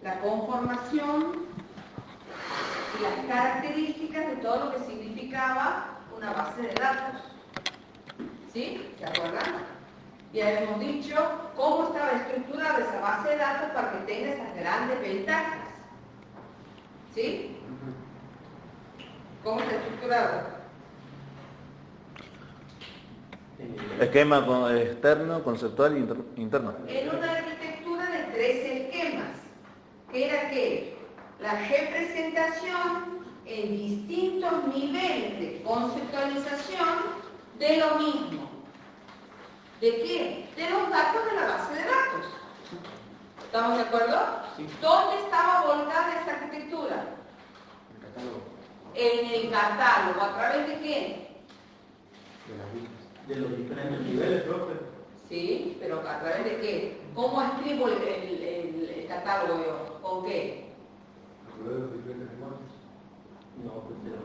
la conformación y las características de todo lo que significaba una base de datos. ¿Sí? ¿Se acuerdan? Ya hemos dicho cómo estaba estructurada esa base de datos para que tenga esas grandes ventajas. ¿Sí? ¿Cómo está estructurado? Esquema externo, conceptual y interno. En una arquitectura de 3 esquemas, que era que la representación en distintos niveles de conceptualización de lo mismo. ¿De qué? De los datos de la base de datos. ¿Estamos de acuerdo? Sí. ¿Dónde estaba volcada esta arquitectura? El catálogo. En el catálogo. ¿A través de qué? De las vistas. De los diferentes niveles, profe. Sí, pero ¿a través de qué? ¿Cómo escribo el catálogo yo? ¿Con qué? No, pues de los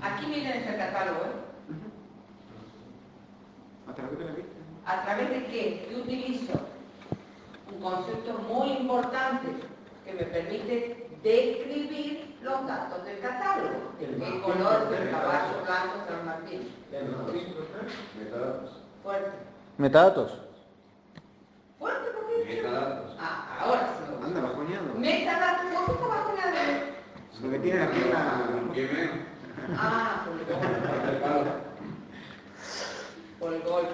Aquí miren el catálogo, ¿eh? ¿A través de la vista? ¿A través de qué? Yo utilizo un concepto muy importante que me permite describir los datos del catálogo. El color del caballo blanco San Martín. Metadatos. Fuerte. Metadatos. Fuerte, ¿por qué? Metadatos. Ah, ahora sí. Anda bajoneando. Metadatos, ¿por qué está bajoneando? Porque tiene la pierna. Ah, por el golpe. Por el golpe.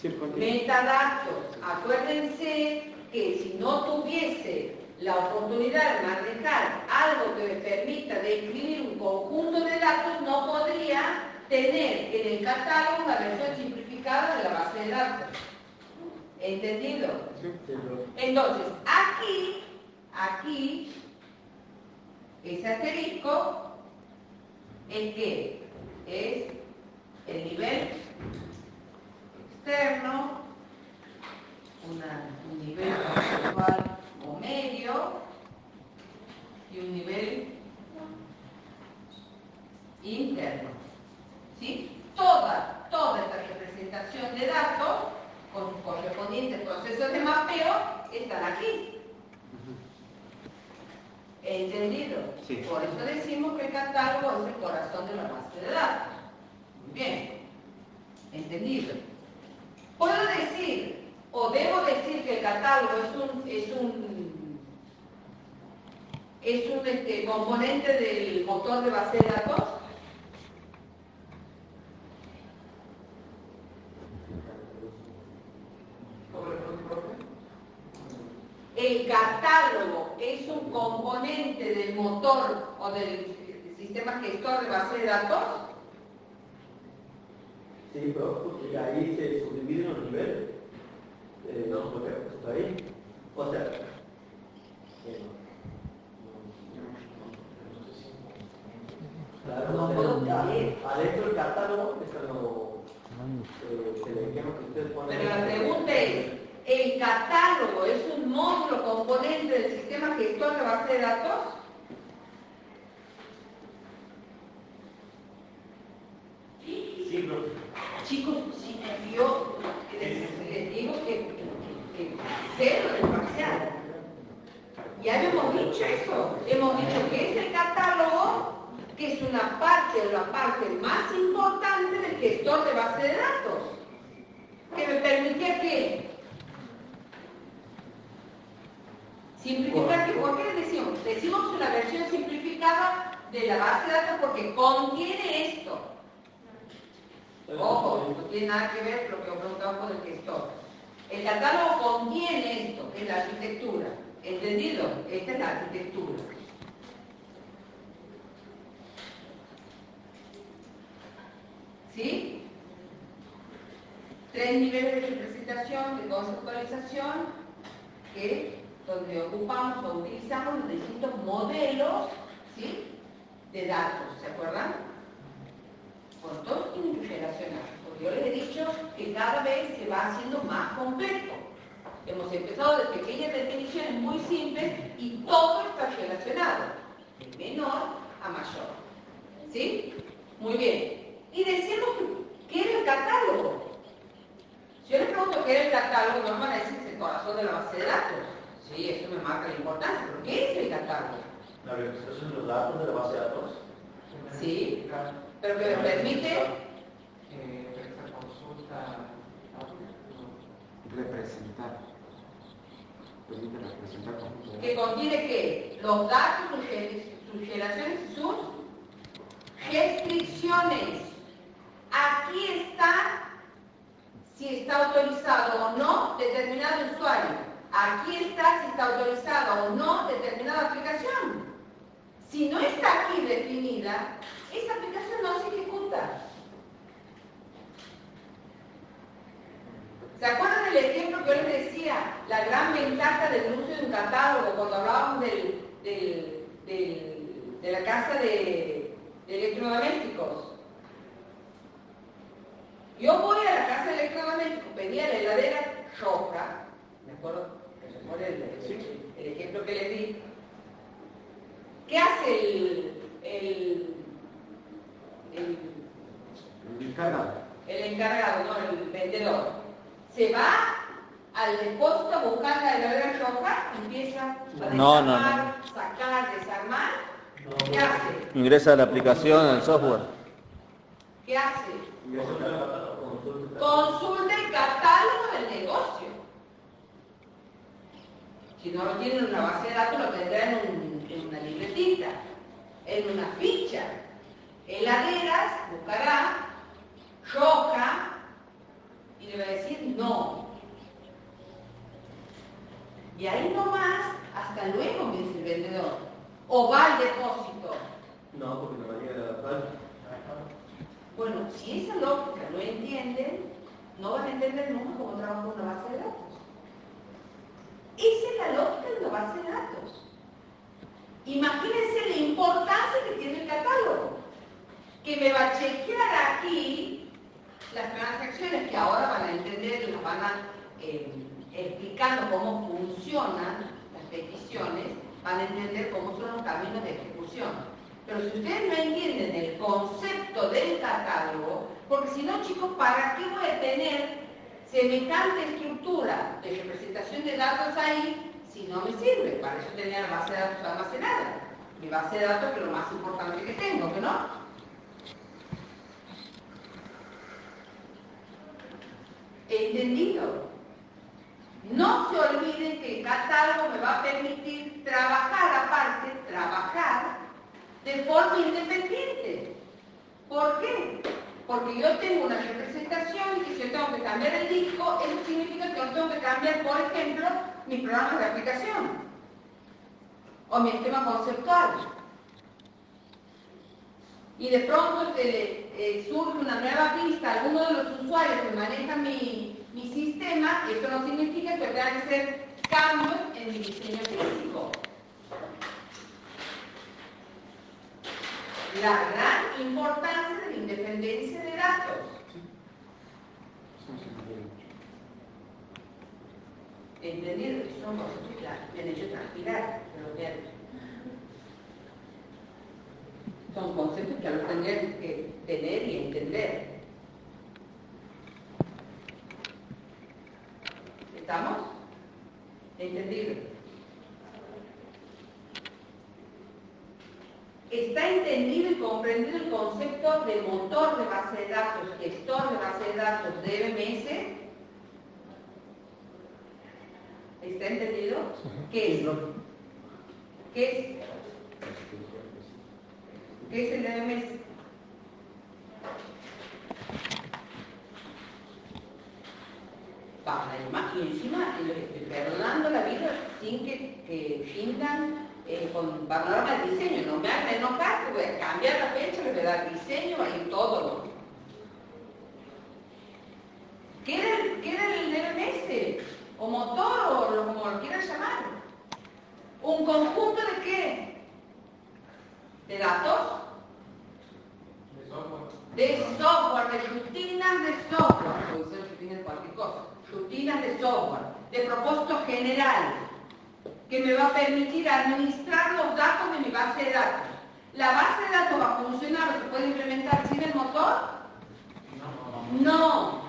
Sí, porque. Metadatos. Acuérdense que si no tuviese la oportunidad de manejar algo que me permita describir un conjunto de datos, no podría tener en el catálogo una versión simplificada de la base de datos. ¿Entendido? Sí, Entonces, aquí, ese asterisco, ¿el qué? Es el nivel externo, un nivel conceptual o medio y un nivel interno. ¿Sí? Toda esta representación de datos con sus correspondientes procesos de mapeo están aquí. ¿Entendido? Sí. Por eso decimos que el catálogo es el corazón de la base de datos. Bien. ¿Entendido? Puedo decir, o debo decir que el catálogo es un componente del motor de base de datos. El catálogo es un componente del motor o del sistema gestor de base de datos. Sí, pero ahí se subdividen los niveles. No, porque está ahí. O sea. Claro, No puedo creer. adentro del catálogo están los esquemas que ustedes ponen. Pero la pregunta es, ¿el catálogo es un módulo componente del sistema gestor de base de datos? Sí, profe. Chicos, sí, yo les digo que cero del parcial. Ya hemos dicho eso. Hemos dicho que es el catálogo, que es una parte de la parte más importante del gestor de base de datos, que me permitía que simplificar. ¿Por qué le decimos? Decimos una versión simplificada de la base de datos porque contiene esto. Ojo, no tiene nada que ver con lo que os preguntaba con el gestor. El catálogo contiene esto, que es la arquitectura. ¿Entendido? Esta es la arquitectura. ¿Sí? 3 niveles de representación, de conceptualización, donde ocupamos o utilizamos los distintos modelos, ¿sí?, de datos. ¿Se acuerdan? Bueno, todos tienen que relacionar, porque yo les he dicho que cada vez se va haciendo más complejo. Hemos empezado de pequeñas definiciones muy simples y todo está relacionado, de menor a mayor. ¿Sí? Muy bien. Y decimos, ¿qué era el catálogo? Si yo les pregunto qué era el catálogo, no me van a decir que es el corazón de la base de datos. Sí, eso me marca la importancia, porque ¿qué es el catálogo? La representación de los datos de la base de datos. Sí, pero que me permite esta consulta representar. Permite representar conjunto de que contiene ¿qué? Los datos, sus relaciones y sus restricciones. Aquí está si está autorizado o no determinado usuario. Aquí está si está autorizada o no determinada aplicación. Si no está aquí definida, esa aplicación no se ejecuta. ¿Se acuerdan del ejemplo que yo les decía? La gran ventaja del uso de un catálogo cuando hablábamos de la casa de electrodomésticos. Yo voy a la casa de electrodomésticos, pedía la heladera roja, me acuerdo que se pone el ejemplo que les di. ¿Qué hace el encargado? El encargado, no, el vendedor. Se va al depósito a buscar la heladera roja, empieza a desarmar, sacar, desarmar. ¿Qué hace? Ingresa a la aplicación, al software. ¿Qué hace? Consulta el catálogo del negocio. Si no lo tiene en una base de datos, lo tendrá en una libretita, en una ficha. Heladeras, buscará, roja, y le va a decir no. Y ahí nomás, hasta luego, me dice el vendedor. O va al depósito. No, porque no va a llegar a la cual. Bueno, si esa lógica no entienden, no van a entender nunca cómo trabaja una base de datos. Esa es la lógica de una base de datos. Imagínense la importancia que tiene el catálogo. Que me va a chequear aquí las transacciones que ahora van a entender y nos van a explicando cómo funcionan las peticiones, van a entender cómo son los caminos de ejecución. Pero si ustedes no entienden el concepto del catálogo, porque si no, chicos, ¿para qué voy a tener semejante estructura de representación de datos ahí si no me sirve? Para eso tenía la base de datos almacenada. Mi base de datos que es lo más importante que tengo, ¿que no? ¿Entendido? No se olviden que el catálogo me va a permitir trabajar aparte, trabajar de forma independiente. ¿Por qué? Porque yo tengo una representación y que si yo tengo que cambiar el disco, eso significa que yo tengo que cambiar, por ejemplo, mis programas de aplicación o mi esquema conceptual. Y de pronto surge una nueva pista, alguno de los usuarios que manejan mi sistema, eso no significa que tenga que hacer cambios en mi diseño físico. La gran importancia de la independencia de datos. ¿Entendido? Son cosas que me han hecho transpirar, pero bien. Son conceptos que los tendrían que tener y entender. ¿Estamos? ¿Entendido? ¿Está entendido y comprendido el concepto de motor de base de datos, gestor de base de datos, DBMS? ¿Está entendido? ¿Qué es? ¿Qué es? ¿Qué es el DBMS? Para la imagen, y encima perdonando la vida sin que rindan con panorama de diseño. No me hagan enojar, que voy a cambiar la fecha, le voy a dar diseño, ahí todo. ¿Qué era el DBMS? O motor, o como lo quieras llamar. ¿Un conjunto de qué? ¿De datos? De software, de rutinas de software. Puede ser rutinas de cualquier cosa. Rutinas de software, de propósito general, que me va a permitir administrar los datos de mi base de datos. ¿La base de datos va a funcionar o se puede implementar sin el motor? No.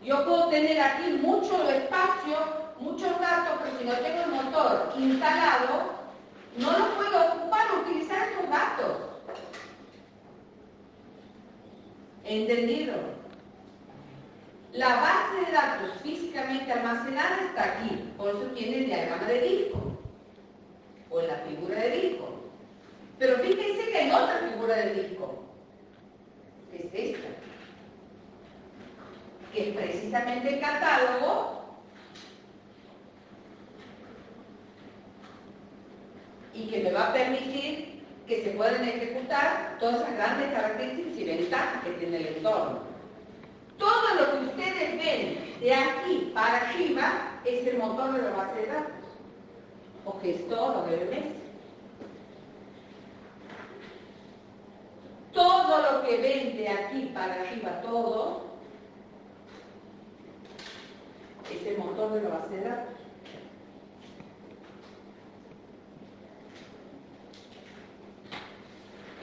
Yo puedo tener aquí mucho espacio, muchos datos, pero si no tengo el motor instalado, no lo puedo ocupar o utilizar estos datos. ¿Entendido? La base de datos físicamente almacenada está aquí, por eso tiene el diagrama de disco o la figura de disco. Pero fíjense que hay otra figura de disco, que es esta, que es precisamente el catálogo y que me va a permitir que se puedan ejecutar todas esas grandes características y ventajas que tiene el entorno. Todo lo que ustedes ven de aquí para arriba es el motor de la base de datos, o gestor o DBMS. Todo lo que ven de aquí para arriba, todo, es el motor de la base de datos.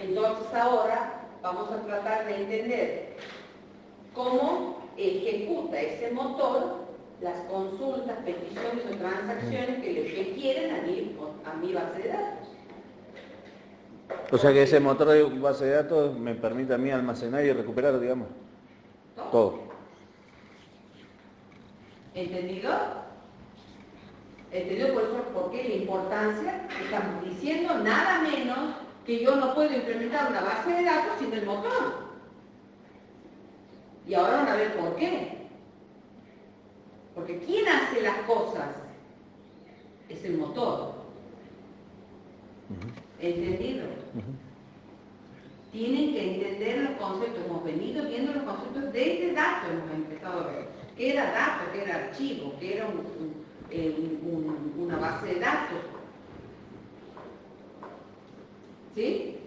Entonces ahora vamos a tratar de entender cómo ejecuta ese motor las consultas, peticiones o transacciones que le requieren a mi base de datos. O sea que ese motor de base de datos me permite a mí almacenar y recuperar, digamos, todo. ¿Entendido? ¿Entendido por qué la importancia? Estamos diciendo nada menos que yo no puedo implementar una base de datos sin el motor. Y ahora van a ver por qué. Porque ¿quién hace las cosas? Es el motor. ¿Entendido? Tienen que entender los conceptos. Hemos venido viendo los conceptos desde datos, hemos empezado a ver. ¿Qué era dato? ¿Qué era archivo? ¿Qué era una base de datos? ¿Sí?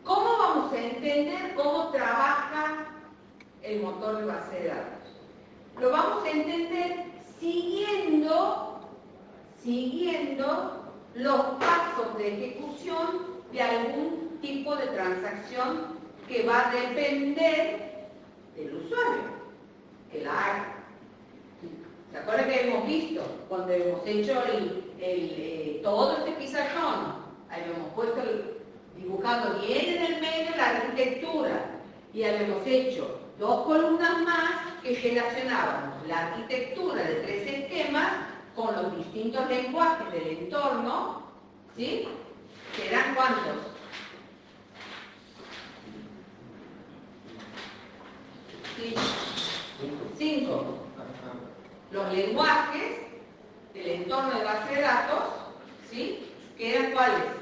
¿Cómo vamos a entender cómo trabaja el motor de base de datos? Lo vamos a entender siguiendo los pasos de ejecución de algún tipo de transacción que va a depender del usuario, que la haga. ¿Se acuerdan que hemos visto cuando hemos hecho todo este pizarrón? Habíamos puesto, dibujado bien en el medio la arquitectura y habíamos hecho 2 columnas más que relacionábamos la arquitectura de 3 esquemas con los distintos lenguajes del entorno, ¿sí? ¿Que eran cuántos? 5. Los lenguajes del entorno de base de datos, ¿sí? ¿Que eran cuáles?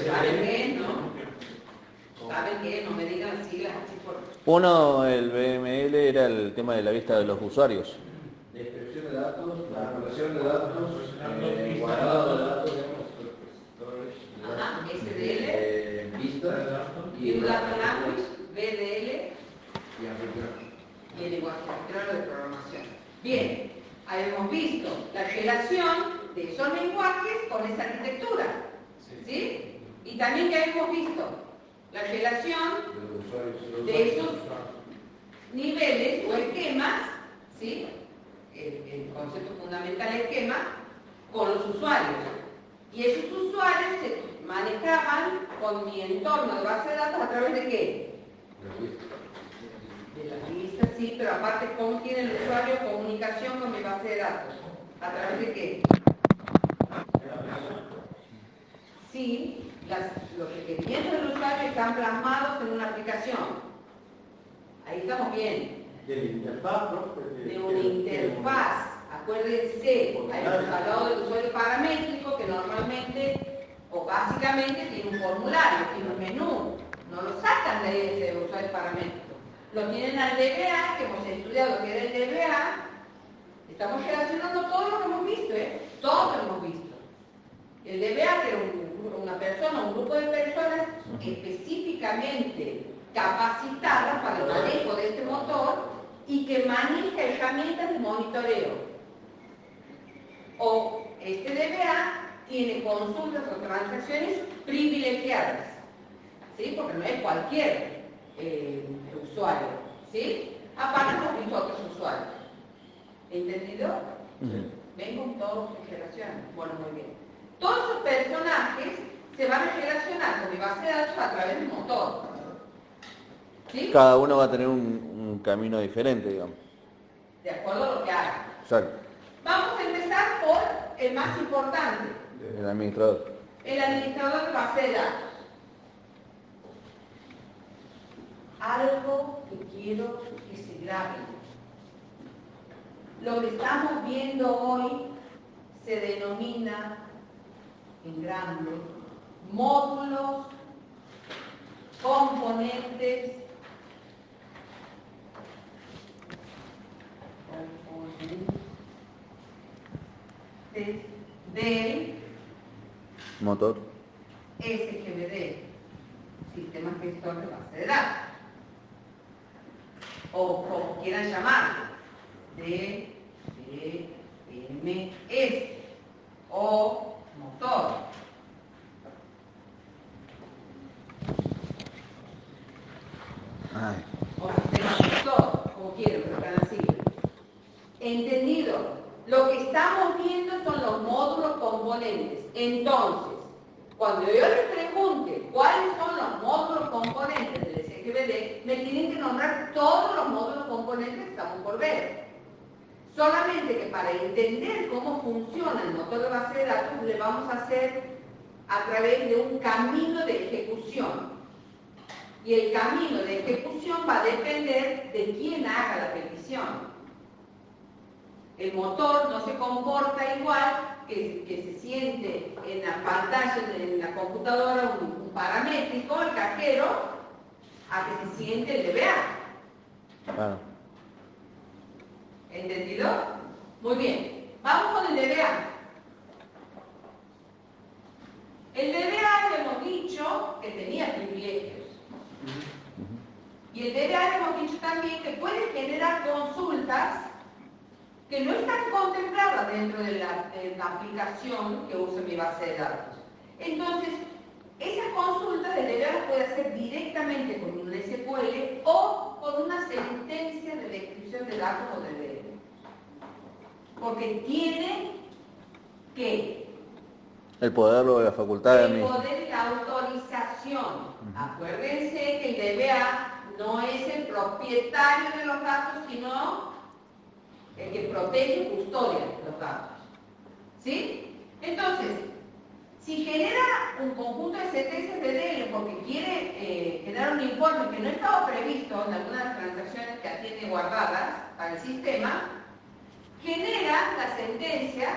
¿Saben qué? ¿No? ¿Saben qué? No me digan siglas así por... Uno, el BML, era el tema de la vista de los usuarios. Descripción de datos, la relación de datos, guardado de datos, Ajá, SDL, vistas View Data Language, BDL y el lenguaje arbitrario de programación. Bien, habíamos visto la relación de esos lenguajes con esa arquitectura, ¿sí? Y también ya hemos visto la relación de esos niveles o esquemas, ¿sí? El concepto fundamental esquema, con los usuarios. Y esos usuarios se manejaban con mi entorno de base de datos a través de qué? De las listas, sí, pero aparte, ¿cómo tiene el usuario comunicación con mi base de datos? ¿A través de qué? Sí, los requerimientos del usuario están plasmados en una aplicación. Ahí estamos bien. De la interfaz, ¿no? De una interfaz. Acuérdense, habíamos hablado del usuario paramétrico que normalmente o básicamente tiene un formulario, tiene un menú. No lo sacan de ese usuario paramétrico. Lo tienen al DBA, que hemos estudiado que era el DBA. Estamos relacionando todo lo que hemos visto, todo lo hemos visto. El DBA, que era una persona, un grupo de personas específicamente capacitadas para el manejo de este motor y que maneja herramientas de monitoreo. O este DBA tiene consultas o transacciones privilegiadas, ¿sí? Porque no es cualquier usuario, ¿sí? aparte de mis otros usuarios. ¿Entendido? Ujú. Ven con todos se relacionan. Bueno, muy bien. Todos esos personajes se van a relacionar con mi base de datos a través del motor. ¿Sí? Cada uno va a tener un camino diferente, digamos. De acuerdo a lo que haga. Exacto. Vamos a empezar por el más importante, El administrador. el administrador de base de datos. Algo que quiero que se grabe. Lo que estamos viendo hoy se denomina en grande módulos, componentes, del Motor. SGBD, Sistema Gestor de Base de Datos, o como quieran llamarlo, DBMS, o motor. Ay. O sistema gestor, como quieran, pero están así. ¿Entendido? Lo que estamos viendo son los módulos componentes. Entonces, cuando yo les pregunte cuáles son los módulos componentes del SGBD, me tienen que nombrar todos los módulos componentes que estamos por ver. Solamente que para entender cómo funciona el motor de base de datos, le vamos a hacer a través de un camino de ejecución. Y el camino de ejecución va a depender de quién haga la petición. El motor no se comporta igual que se siente en la pantalla, en la computadora, un paramétrico, el cajero, a que se siente el DBA. Claro. ¿Entendido? Muy bien. Vamos con el DBA. El DBA hemos dicho que tenía privilegios. Y el DBA hemos dicho también que puede generar consultas que no están contempladas dentro de la aplicación que usa mi base de datos. Entonces, esas consultas del DBA las puede hacer directamente con un SQL o con una sentencia de descripción de datos o de DB. Porque tiene que El poder o la facultad de el mí. poder y la autorización. Acuérdense que el DBA no es el propietario de los datos, sino el que protege y custodia los datos. ¿Sí? Entonces, si genera un conjunto de sentencias de DL porque quiere generar un informe que no estaba previsto en algunas de las transacciones que tiene guardadas para el sistema, genera la sentencia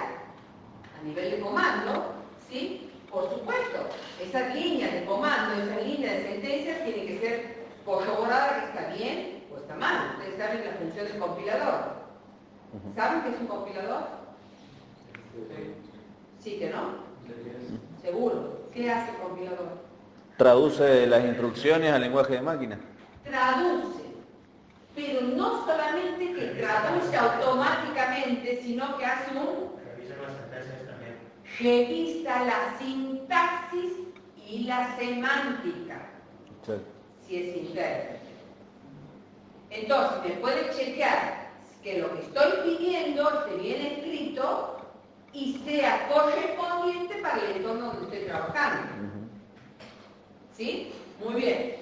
a nivel de comando, ¿sí? Por supuesto, esas líneas de comando, esas líneas de sentencias tienen que ser corroboradas que está bien o está mal. Ustedes saben la función del compilador. ¿Saben qué es un compilador? Sí que no. Seguro. ¿Qué hace el compilador? Traduce las instrucciones al lenguaje de máquina. Traduce. Pero no solamente que traduce automáticamente, sino que hace un... Revisa las sentencias también. Revisa la sintaxis y la semántica. Sí. Si es intérprete. Entonces, me puede chequear que lo que estoy pidiendo esté bien escrito y sea correspondiente para el entorno donde estoy trabajando. ¿Sí? Muy bien.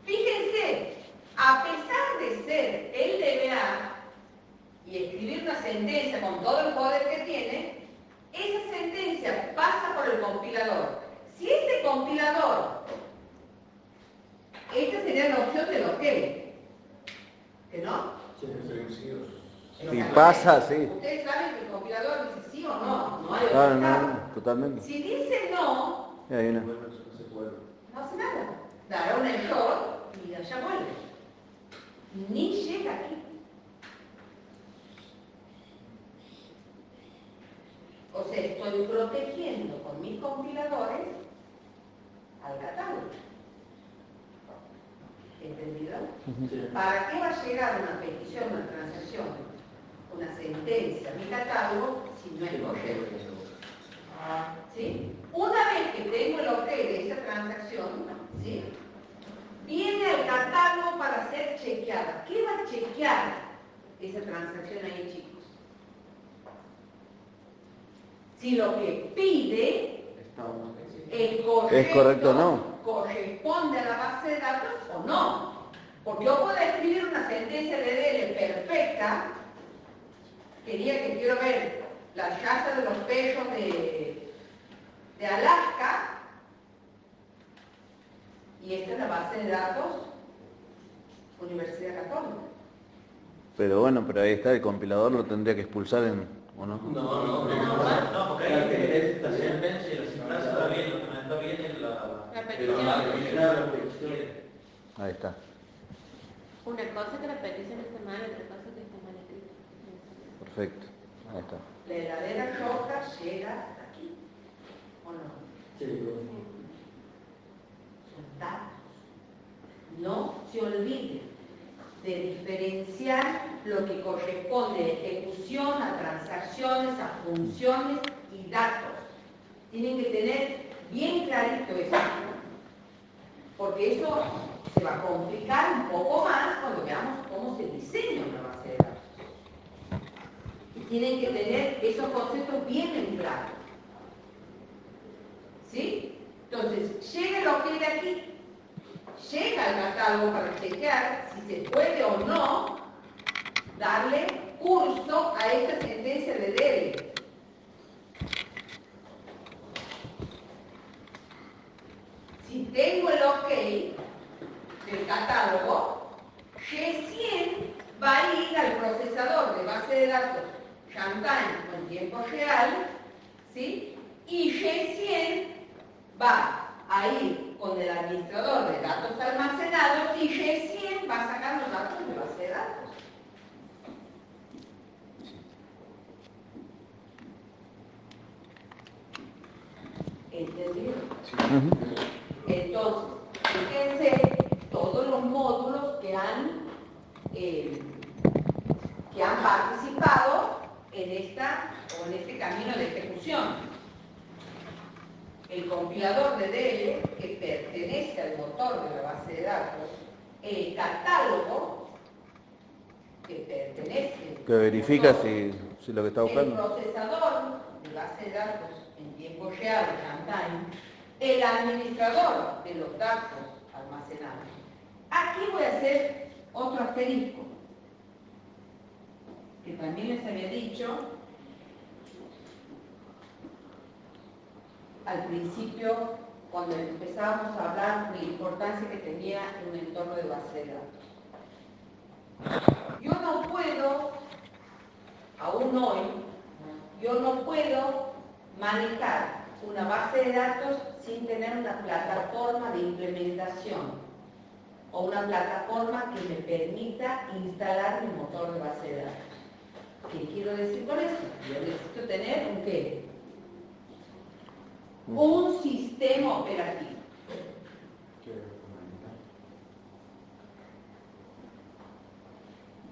Fíjense, a pesar de ser el DBA y escribir una sentencia con todo el poder que tiene, esa sentencia pasa por el compilador. Si este compilador, esta sería la opción del OK, ¿que no? Si pasa, sí. Ustedes saben que el compilador dice sí o no, no hay Claro, otro. no, totalmente. Si dice no, Y hay una. no hace nada. Dará un error y allá vuelve. Ni llega aquí. O sea, estoy protegiendo con mis compiladores al catálogo. ¿Entendido? ¿Para qué va a llegar una petición, una transacción, una sentencia a mi catálogo si no hay objeto? ¿Sí? Una vez que tengo el OK de esa transacción, ¿sí? viene al catálogo para ser chequeada. ¿Qué va a chequear esa transacción ahí, chicos? Si lo que pide ¿Es correcto o no? corresponde a la base de datos o no. Porque yo puedo escribir una sentencia de DL perfecta, que quiero ver la casa de los perros de Alaska, y esta es la base de datos Universidad Católica. Pero bueno, pero ahí está, el compilador lo tendría que expulsar ¿o no? No, porque hay que la sentencia, la sintaxis está bien, lo que está bien es La petición. la petición. Ahí está. Una cosa que la petición esté mal, otra cosa que esté mal escrita. Perfecto. Ahí está. La heladera roja llega hasta aquí, ¿o no? Sí, Son datos. No se olvide de diferenciar lo que corresponde a ejecución, a transacciones, a funciones y datos. Tienen que tener bien clarito eso, porque eso se va a complicar un poco más cuando veamos cómo se diseña una base de datos. Y tienen que tener esos conceptos bien en claro. ¿Sí? Entonces, llega lo que hay aquí, llega al catálogo para chequear si se puede o no darle curso a esta sentencia de DL. Si tengo el OK del catálogo, G100 va a ir al procesador de base de datos Runtime en tiempo real, ¿sí? Y G100 va a ir con el administrador de datos almacenados y G100 va a sacar los datos de base de datos. ¿Entendido? Entonces, fíjense todos los módulos que han participado en este camino de ejecución. El compilador de DL, que pertenece al motor de la base de datos, el catálogo, que pertenece... Que verifica si lo que está buscando. El procesador de base de datos en tiempo real, runtime, el administrador de los datos almacenados. Aquí voy a hacer otro asterisco, que también les había dicho al principio, cuando empezábamos a hablar de la importancia que tenía un entorno de base de datos. Yo no puedo, aún hoy, yo no puedo manejar una base de datos sin tener una plataforma de implementación o una plataforma que me permita instalar mi motor de base de datos. ¿Qué quiero decir con eso? Yo necesito tener un ¿qué? Un sistema operativo.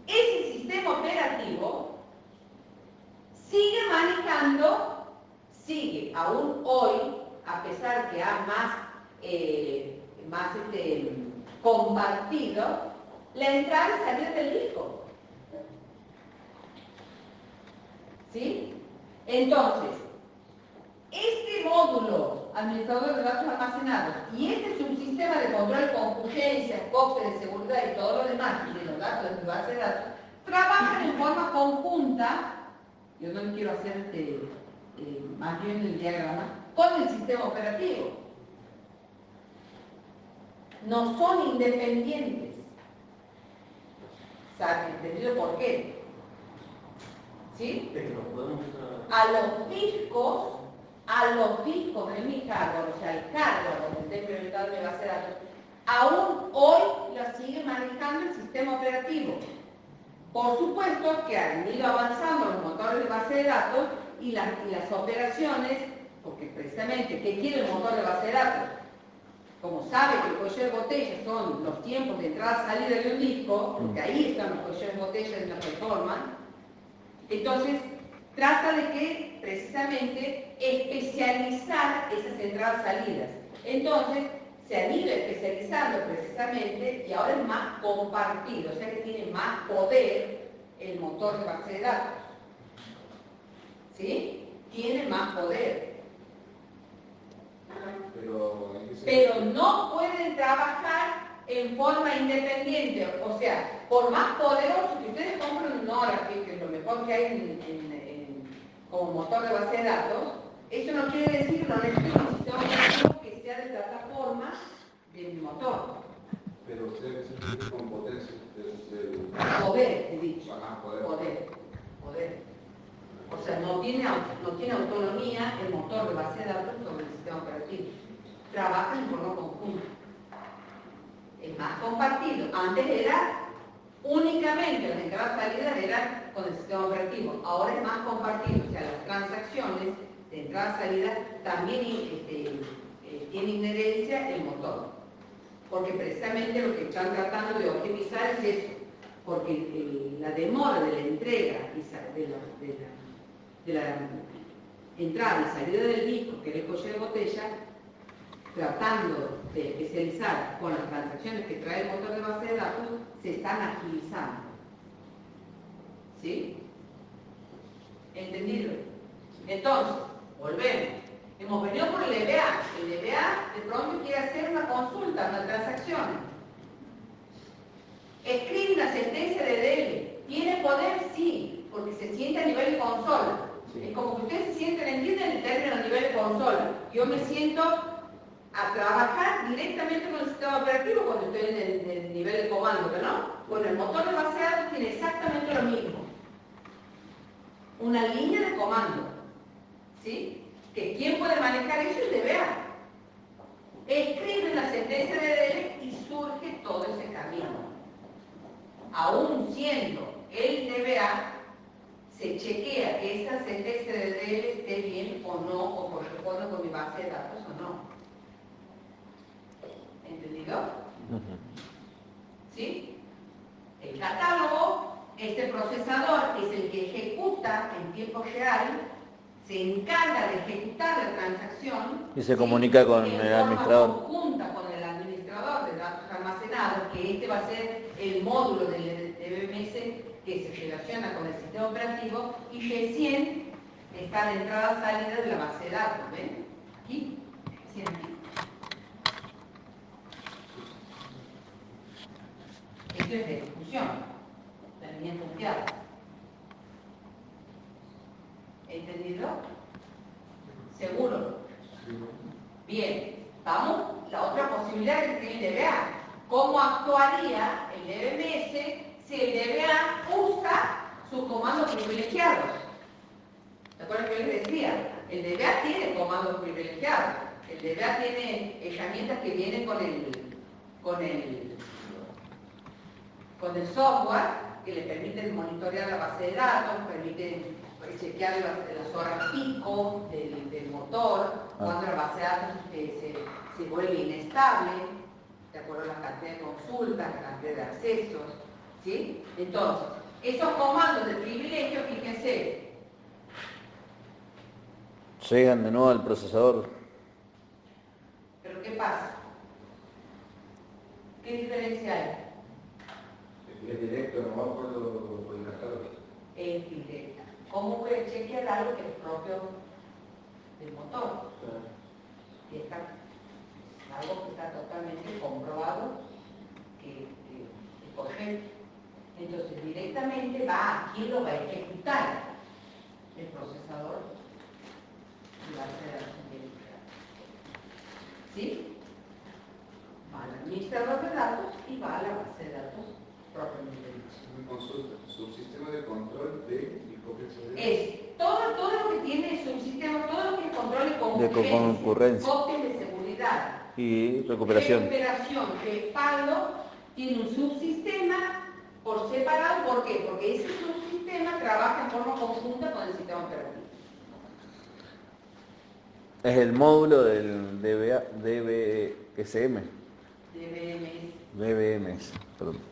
Ese sistema operativo sigue manejando, sigue aún hoy, a pesar que ha más compartido, la entrada y salida del disco. ¿Sí? Entonces, este módulo administrador de datos almacenados y este subsistema de control con urgencias, costes de seguridad y todo lo demás de los datos de base de datos trabajan en forma conjunta. Yo no quiero hacer más bien el diagrama con el sistema operativo. No son independientes. ¿Saben? ¿Entendido por qué? ¿Sí? A los discos de mi hardware, o sea, el hardware donde está implementado mi base de datos, aún hoy la sigue manejando el sistema operativo. Por supuesto que han ido avanzando los motores de base de datos y las operaciones, porque precisamente, ¿qué quiere el motor de base de datos? Como sabe que el cuello de botella son los tiempos de entrada y salida de un disco, porque ahí están los cuellos de botella en la performance, entonces trata de que precisamente especializar esas entradas y salidas. Entonces se han ido especializando precisamente y ahora es más compartido, o sea que tiene más poder el motor de base de datos. ¿Sí? Tiene más poder. Pero no pueden trabajar en forma independiente, o sea, por más poderoso que ustedes compren un Oracle, que es lo mejor que hay como motor de base de datos, eso no quiere decir, no necesito un sistema operativo que sea de plataforma del motor. Pero ustedes se con potencia Poder, he dicho. poder. Poder. O sea, no tiene autonomía el motor de base de datos sobre el sistema operativo. Trabaja en forma conjunta. Es más compartido. Antes era únicamente las entradas y salidas eran con el sistema operativo. Ahora es más compartido. O sea, las transacciones de entrada y salida también tiene inherencia el motor. Porque precisamente lo que están tratando de optimizar es eso. Porque la demora de la entrega de la entrada y salida del disco, que es el cuello de botella, tratando de especializar con las transacciones que trae el motor de base de datos, se están agilizando. ¿Sí? ¿Entendido? Entonces, volvemos. Hemos venido por el EBA. El EBA de pronto quiere hacer una consulta, una transacción. Escribe una sentencia de DL. ¿Tiene poder? Sí, porque se siente a nivel de consola. Sí. Es como que ustedes se sienten, entienden el término a nivel de consola. Yo me siento a trabajar directamente con el sistema operativo cuando estoy en el nivel de comando, ¿no? Bueno, el motor de base de datos tiene exactamente lo mismo. Una línea de comando. ¿Sí? Que ¿quién puede manejar eso? El DBA. Escribe la sentencia de DL y surge todo ese camino. Aún siendo el DBA, se chequea que esa sentencia de DL esté bien o no, o corresponde con mi base de datos o no. ¿Entendido? ¿Sí? El catálogo, este procesador es el que ejecuta en tiempo real, se encarga de ejecutar la transacción y se comunica con el administrador. Conjunta con el administrador de datos almacenados, que este va a ser el módulo del DBMS que se relaciona con el sistema operativo y recién está la entrada-salida de la base de datos. ¿Ven? Aquí, recién aquí. Esto es de ejecución, la línea confiada. ¿Entendido? ¿Seguro? Bien, vamos, la otra posibilidad que tiene el DBA. ¿Cómo actuaría el DBMS si el DBA usa sus comandos privilegiados? ¿Se acuerdan que les decía? El DBA tiene comandos privilegiados. El DBA tiene herramientas que vienen con el software que le permiten monitorear la base de datos, permiten chequear las horas pico del motor, cuando la base de datos se vuelve inestable, de acuerdo a la cantidad de consultas, la cantidad de accesos, ¿sí? Entonces, esos comandos de privilegio, fíjense. Llegan de nuevo al procesador. ¿Pero qué pasa? ¿Qué diferencia hay? Es directo, no va por el catálogo. Es directa. ¿Cómo voy a chequear algo que es propio del motor? Y está algo que está totalmente comprobado que es correcto. Entonces directamente va a quién lo va a ejecutar, el procesador y va a ser ¿sí? Va al administrador de datos y va a la base de datos propiamente dicha. Una consulta, subsistema de control de es todo lo que tiene subsistema, todo lo que es control de concurrencia, copias de seguridad y recuperación, respaldo, tiene un subsistema por separado. ¿Por qué? Porque ese subsistema trabaja en forma conjunta con el sistema operativo. Es el módulo del DBSM. DBMS, perdón.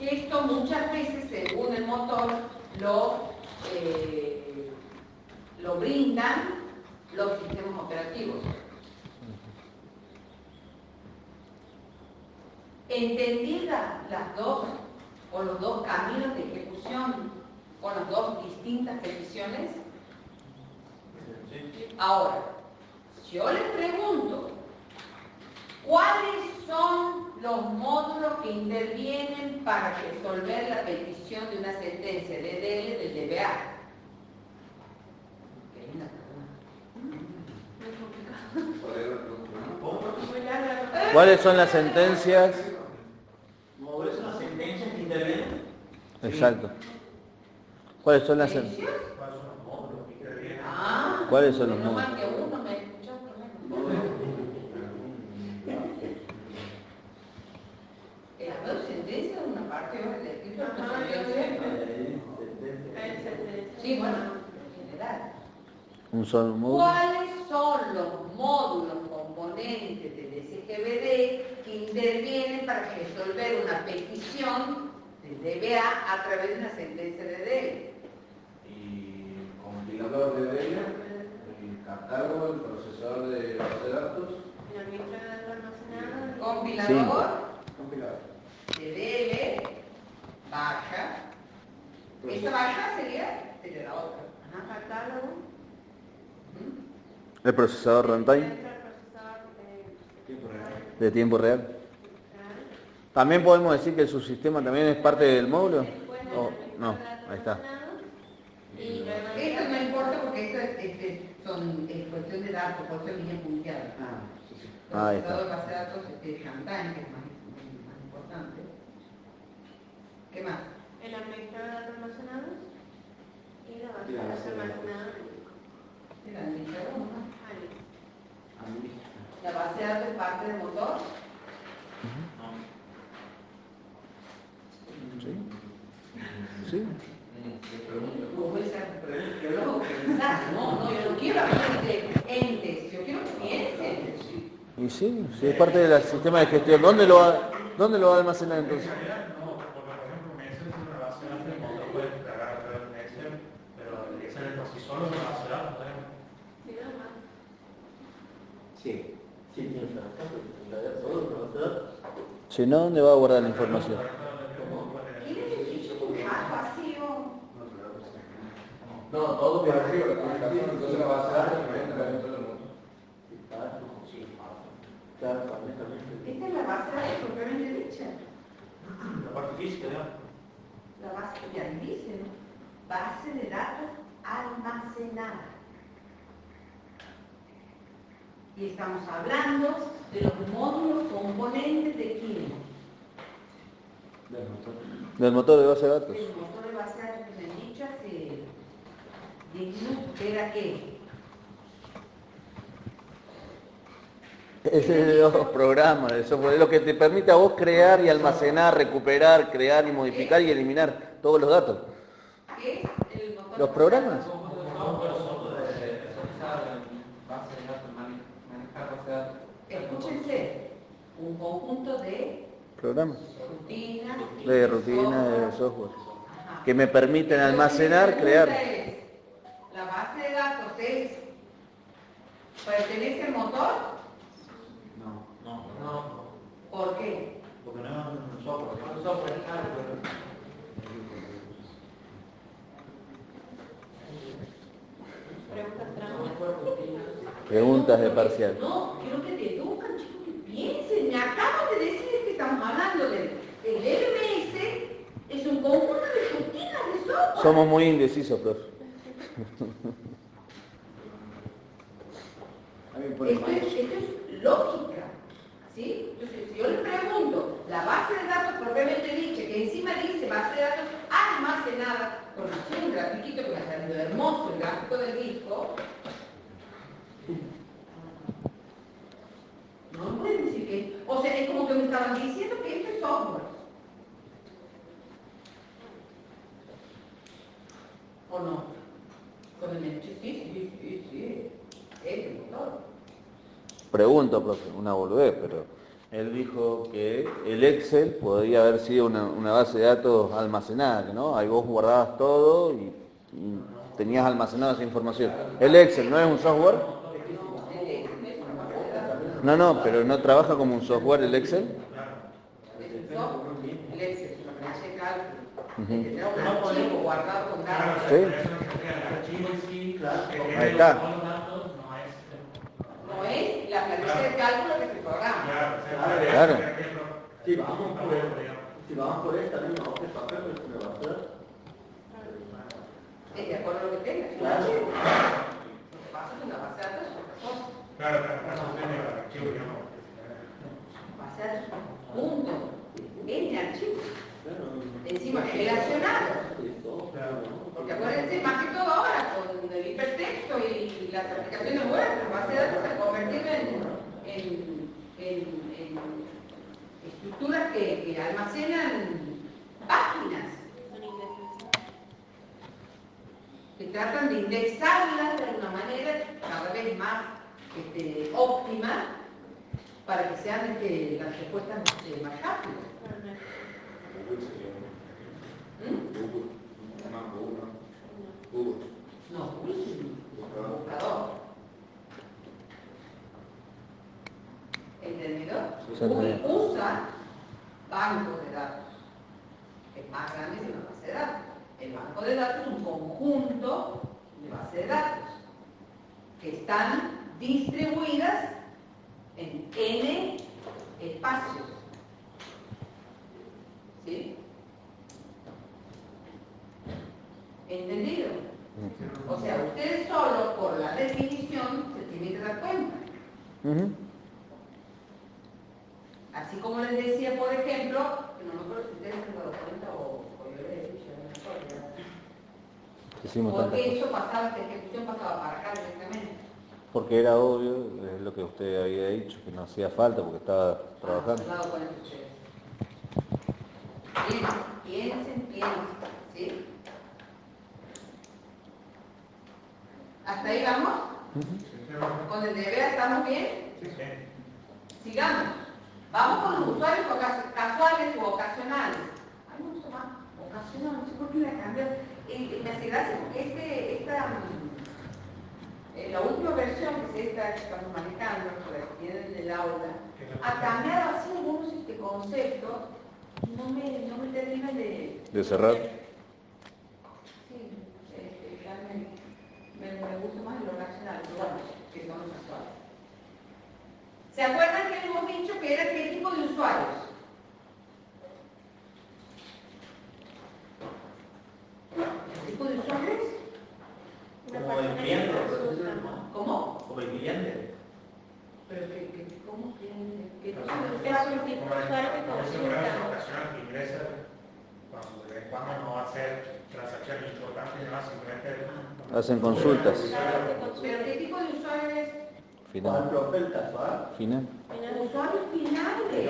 Esto muchas veces, según el motor, lo lo brindan los sistemas operativos. Entendidas las dos o los dos caminos de ejecución con las dos distintas peticiones, ahora, si yo les pregunto ¿cuáles son los módulos que intervienen para resolver la petición de una sentencia de DL del DBA? Qué linda pregunta. ¿Cuáles son las sentencias? ¿Módulos son las sentencias que intervienen? Exacto. ¿Cuáles son las sentencias? ¿Cuáles son los no módulos? más que uno me escuchó por menos. Las dos sentencias, una parte de del escrito de sí, bueno, en general. Un solo módulo. ¿Cuáles son los módulos componentes del SGBD que intervienen para resolver una petición del DBA a través de una sentencia de DL? Y compilador de DL, el catálogo, el procesador de base de datos. El administrador almacenado. Compilador Compilador. de DL, baja. Esta baja sería la otra. Ajá, catálogo. El procesador runtime El procesador de tiempo real. También podemos decir que el subsistema también es parte del módulo. Oh, no, ahí está. Y luego Esto no importa porque esto son cuestión de datos, por eso línea punteada. Ahí está. Todo base de datos Shantine, que es más importante. ¿Qué más? el administrador de datos almacenados y la base de datos almacenada. El administrador, ¿no? Ahí. La base de datos es parte del motor. Sí. Sí. ¿Cómo es esa pregunta? Yo lo pensar. No, yo no quiero hablar de entes, yo quiero que piensen. Y sí, sí, es parte del sistema de gestión. ¿Dónde lo va a almacenar entonces? No, porque por ejemplo, Excel es una base de datos que el motor puede descargar a través de Excel, pero Excel por sí solo es una base de datos. Sí, nomás. Sí. Sí, tiene que estar todo el procesador. Si no, ¿dónde va a guardar la información? ¿Quién necesita un rato vacío? No, todo por arriba, la comunicación, entonces la base de datos que entra dentro del mundo. Sí, claro, también. Esta es la base de datos propiamente dicha. La parte física, ¿no? La base, ya dice, ¿no? Base de datos almacenada. Y estamos hablando de los módulos componentes de quién. Del motor de base de datos. El motor de base de datos que me han dicho hace 10 minutos, que era qué. Ese es los programas, el software, es lo que te permite a vos crear y almacenar, recuperar, crear y modificar y eliminar todos los datos. ¿Qué es el motor? ¿Los programas? Escúchense, un conjunto de Programas. rutinas, De rutina, de software. Ajá. Que me permiten almacenar, Entonces, mi pregunta crear. es, ¿la base de datos pertenece al motor? No, ¿Por qué? porque no es un software. Un software, hardware. Preguntas trampas. Preguntas de parcial. No, quiero que te educan, chicos, que piensen. Me acaban de decir que estamos hablando del LMS, es un conjunto de rutinas de software. Somos muy indecisos, profe. Esto es lógica, ¿sí? Entonces, si yo le pregunto, la base de datos propiamente dicha, que encima dice base de datos almacenada, con un grafiquito que me ha salido hermoso, el gráfico del disco, no me pueden decir que, o sea, es como que me estaban diciendo que esto es software. ¿O no? Cuando me han dicho, sí, es el motor. Pregunto, profe, una boludez, pero él dijo que el Excel podría haber sido una base de datos almacenada, ¿no? Ahí vos guardabas todo y tenías almacenada esa información. El Excel no es un software. No, pero no trabaja como un software el Excel. El Excel, lo que hace cálculo. Tendrá un archivo guardado con datos. Sí. Ahí está. No es la planilla de cálculo que se programa. Claro. Si vamos por esta misma hoja de papel, pues me va a hacer. De acuerdo a lo que tengas. Claro. Lo que pasa es que la base de datos es otra cosa. Claro, eso tiene el archivo, yo no. Base de datos, punto. En archivo. Encima relacionado. Porque acuérdense, más que todo ahora, con el hipertexto y las aplicaciones web, las bases de datos se han convertido en estructuras que almacenan páginas, que tratan de indexarlas de alguna manera cada vez más óptima para que sean las respuestas más rápidas. No, buscador. ¿Entendido? Google usa bancos de datos. Es más grande que una base de datos. El banco de datos es un conjunto de bases de datos que están distribuidas en N espacios. ¿Sí? ¿Entendido? O sea, ustedes solo por la definición se tienen que dar cuenta. Así como les decía, por ejemplo, que no me acuerdo si ustedes se han dado cuenta o yo les he dicho, porque eso pasaba, esta ejecución pasaba para acá directamente. Porque era obvio, es lo que usted había dicho, que no hacía falta porque estaba trabajando. Se han dado cuenta ustedes. Piensen, ¿sí? ¿Hasta ahí vamos? ¿Con el deber estamos bien? Sigamos. Vamos con los usuarios casuales u ocasionales. Ay, no uso más ocasional, no sé por qué la cambió. Me hace gracia porque la última versión que se está estamos manejando, la que tienen en el aula, ha cambiado así algunos conceptos. No me termina de cerrar. Sí, ya me gusta más lo racional, pero bueno, que son los usuarios. ¿Se acuerdan que hemos dicho que era qué tipo de usuarios? ¿Qué tipo de usuarios? Como el cliente. ¿Cómo? Como el cliente. Pero ¿cómo cliente? ¿Qué tipo de Es un tipo de usuario que consulta. Ocasional que ingresa, cuando de vez en cuando no va a hacer transacciones importantes, no, simplemente Hacen consultas. ¿Pero qué tipo de usuario es? Final. Final. Usuarios finales. El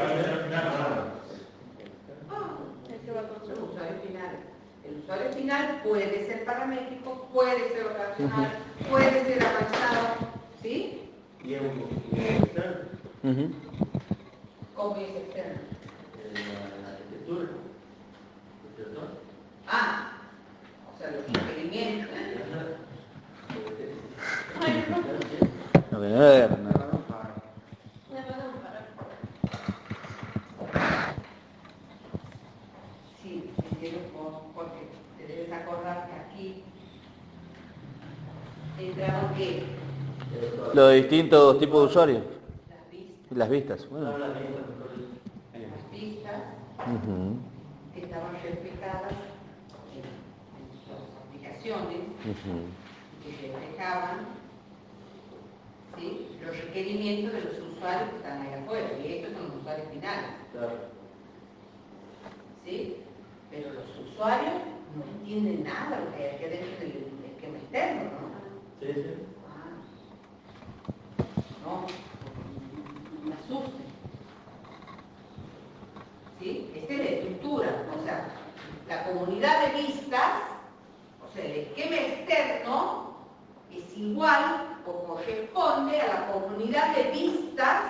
que va a consultar. Los usuarios finales. El usuario final puede ser paramétrico, puede ser ocasional, puede ser avanzado, ¿sí? Y es un externo. ¿Cómo es externo? La arquitectura. ¿Cierto? O sea, los requerimientos. No, que no era, no. Sí, entiendo porque te debes acordar que aquí entramos que Los distintos tipos de usuarios. las vistas. Las vistas. Bueno. Las vistas que estaban reflejadas en sus aplicaciones, que reflejaban, ¿sí?, los requerimientos de los usuarios que están ahí afuera, y estos son los usuarios finales. ¿Sí? Pero los usuarios no entienden nada de lo que hay aquí adentro del esquema externo, ¿no? Sí. No, me asusten. ¿Sí? Esta es la estructura, o sea, la comunidad de vistas, o sea, el esquema externo es igual o corresponde a la comunidad de vistas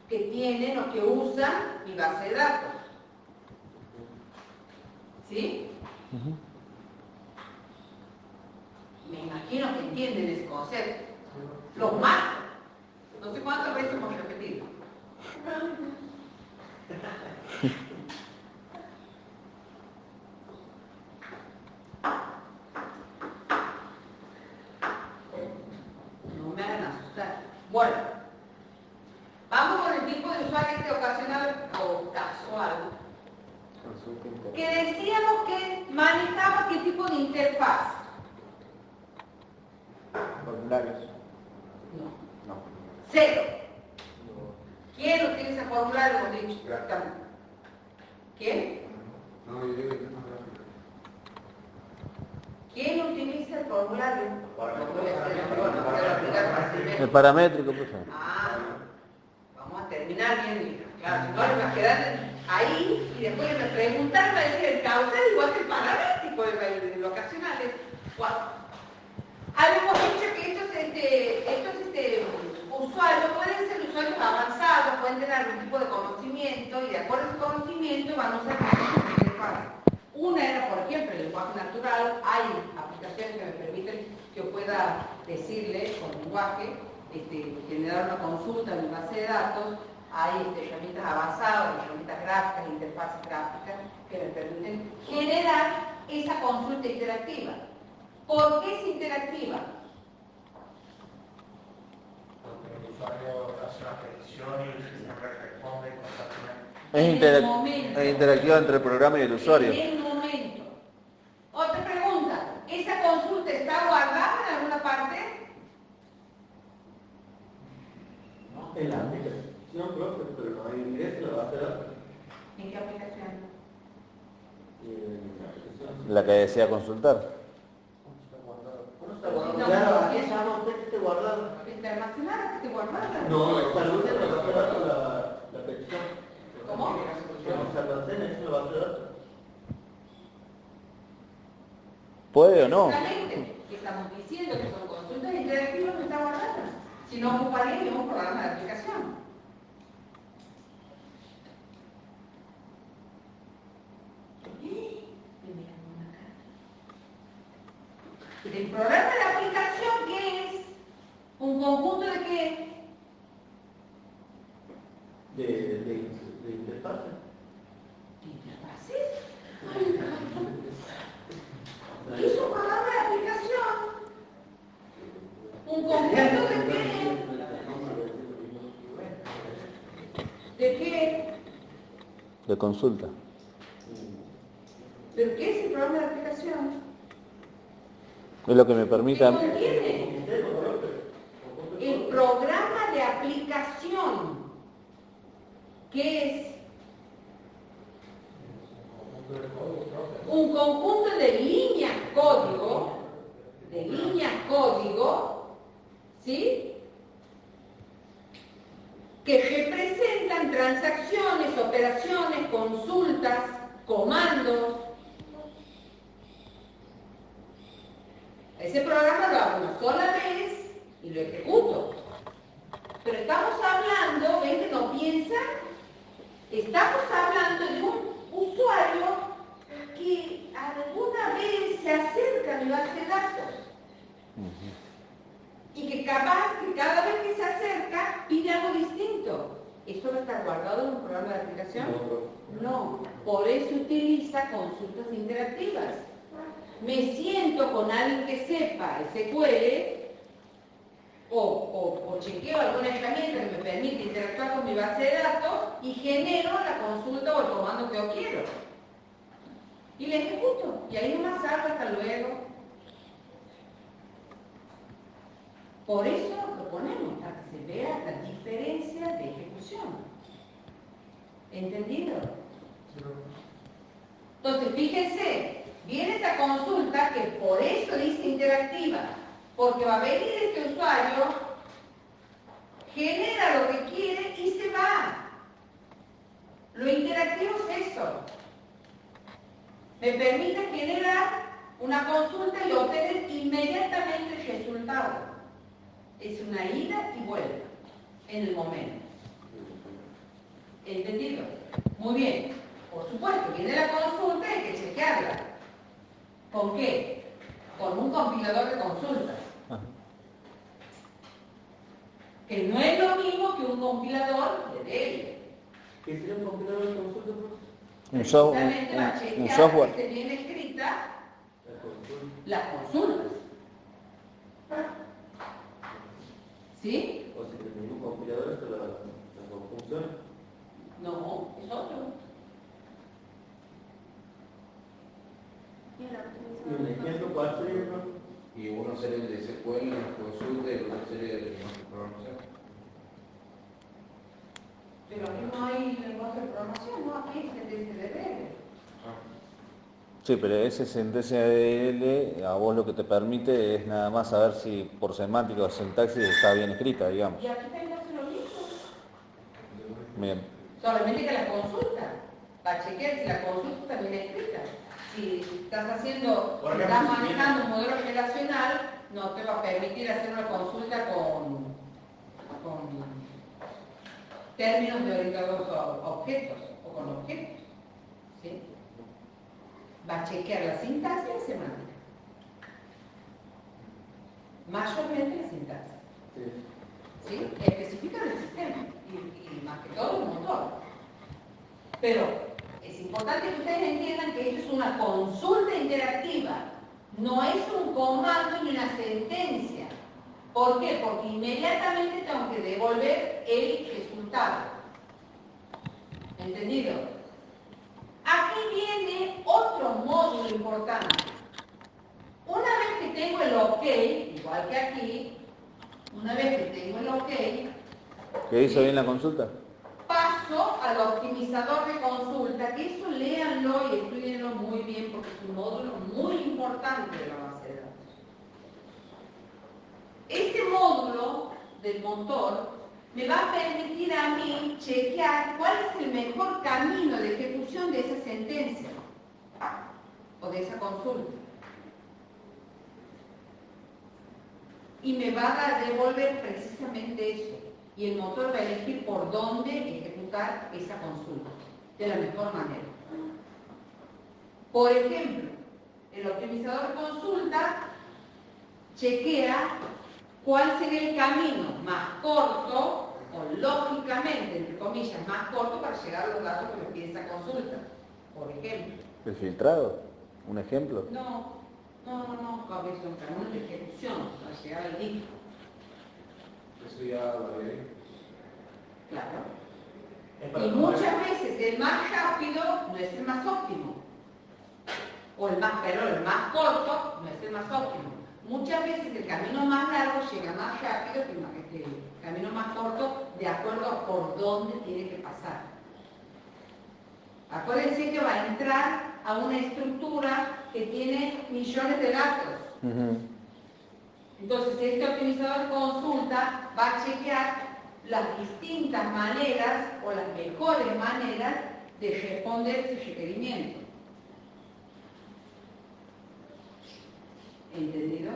que tienen o que usan mi base de datos. ¿Sí? ¿Me imagino que entienden ese concepto. Los marcos. No sé cuántas veces hemos repetido. No me hagan asustar. Bueno, vamos con el tipo de usuario ocasional o casual. Que decíamos que manejaba qué tipo de interfaz. Formularios. No. No. Cero. ¿Quién utiliza formulario? Hemos dicho. ¿Quién? No, yo digo que no es gráfico. ¿Quién utiliza el formulario? El paramétrico, por favor. Ah, vamos a terminar bien. Claro, si no le va a quedar ahí y después me preguntan, va a decir el causal igual que el paramétrico, el ocasional es 4. Habíamos dicho que estos usuarios pueden ser usuarios avanzados, pueden tener algún tipo de conocimiento y de acuerdo a ese conocimiento van a usar distintas interfaces. Una era, por ejemplo, el lenguaje natural. Hay aplicaciones que me permiten que yo pueda decirle con lenguaje, generar una consulta en mi base de datos. Hay herramientas avanzadas, herramientas gráficas, interfaces gráficas que me permiten generar esa consulta interactiva. ¿Por qué es interactiva? Porque el usuario hace una petición y el sistema responde constantemente. Es interactiva entre el programa y el usuario. En el momento. Otra pregunta. ¿Esa consulta está guardada en alguna parte? No, en la aplicación propia, pero no hay ingreso en la base de datos. ¿En qué aplicación? En la aplicación. La que desea consultar. ¿Cómo está guardado? Claro, aquí se llama usted que esté guardado. ¿Está almacenada? ¿Que esté guardada? No, está en la base de datos la petición. ¿Cómo? Se almacena en la base de datos. ¿Puede o no? Exactamente. Estamos diciendo que son consultas interactivas que están guardadas. Si no ocuparíamos un programa de aplicación. El programa de aplicación, ¿qué es? ¿Un conjunto de qué? De interfaces. ¿Interfaces? Es un programa de aplicación. ¿Un conjunto de qué? ¿De qué? De consulta. ¿Pero qué es el programa de aplicación? Es lo que me permite a mí. ¿Qué contiene? El programa de aplicación, ¿qué es? Un conjunto de líneas código, ¿sí? Que representan transacciones, operaciones, consultas, comandos. Ese programa lo hago una sola vez y lo ejecuto. Pero estamos hablando, ven que no piensan, estamos hablando de un usuario que alguna vez se acerca a mi base de datos. Y que capaz que cada vez que se acerca pide algo distinto. ¿Esto va a estar guardado en un programa de aplicación? No. Por eso utiliza consultas interactivas. Me siento con alguien que sepa SQL o chequeo alguna herramienta que me permite interactuar con mi base de datos y genero la consulta o el comando que yo quiero. Y le ejecuto. Y ahí nomás salgo, hasta luego. Por eso lo ponemos, para que se vea la diferencia de ejecución. ¿Entendido? Entonces, fíjense, viene esta consulta que por eso dice interactiva, porque va a venir este usuario, genera lo que quiere y se va. Lo interactivo es eso. Me permite generar una consulta y obtener inmediatamente el resultado. Es una ida y vuelta en el momento. ¿Entendido? Muy bien. Por supuesto, viene la consulta y hay que chequearla. ¿Con qué? Con un compilador de consultas. que no es lo mismo que un compilador de DL. ¿Qué sería un compilador de consulta? Precisamente va a un chequear software. que esté bien escrita La consulta. las consultas. ¿Sí? O si tenemos un compilador, esto la conjunción. No, es otro. Y el Y un optimizador. ejemplo, ¿cuál sería? Y uno sería el de SQL, la consulta, y el otro sería el lenguaje de programación. Pero aquí no hay lenguaje de programación, no, aquí hay sentencia de DL. Sí, pero ese sentencia de DL a vos lo que te permite es nada más saber si por semántica o sintaxis está bien escrita, digamos. Y aquí también hace lo mismo. Bien. Solamente que la consulta, para chequear si la consulta está bien escrita. Si estás haciendo, Por si ejemplo, estás si manejando un modelo relacional, no te va a permitir hacer una consulta con términos de orientados a objetos o con objetos. ¿Sí? Va a chequear la sintaxis y la semántica. Mayormente la sintaxis. Sí. ¿Sí? Especifica el sistema y más que todo el motor. Pero es importante que ustedes entiendan que esto es una consulta interactiva, no es un comando ni una sentencia. ¿Por qué? Porque inmediatamente tengo que devolver el resultado. ¿Entendido? Aquí viene otro módulo importante. Una vez que tengo el OK, igual que aquí, una vez que tengo el OK, ¿Qué hizo bien la consulta? paso al optimizador de consulta, que eso léanlo y estudienlo muy bien porque es un módulo muy importante de la base de datos. Este módulo del motor me va a permitir a mí chequear cuál es el mejor camino de ejecución de esa sentencia o de esa consulta. Y me va a devolver precisamente eso. Y el motor va a elegir por dónde ejecutar esa consulta de la mejor manera. Por ejemplo, el optimizador de consulta chequea cuál sería el camino más corto, o lógicamente, entre comillas, más corto para llegar a los datos que me pide esa consulta. Por ejemplo. ¿El filtrado? ¿Un ejemplo? No, son caminos de ejecución para llegar al disco. Eso ya lo haré. Claro. Y muchas veces el más rápido no es el más óptimo. O el más corto no es el más óptimo. Muchas veces el camino más largo llega más rápido que el camino más corto de acuerdo a por dónde tiene que pasar. Acuérdense que va a entrar a una estructura que tiene millones de datos. Entonces, este optimizador de consulta va a chequear las distintas maneras o las mejores maneras de responder ese requerimiento. ¿Entendido?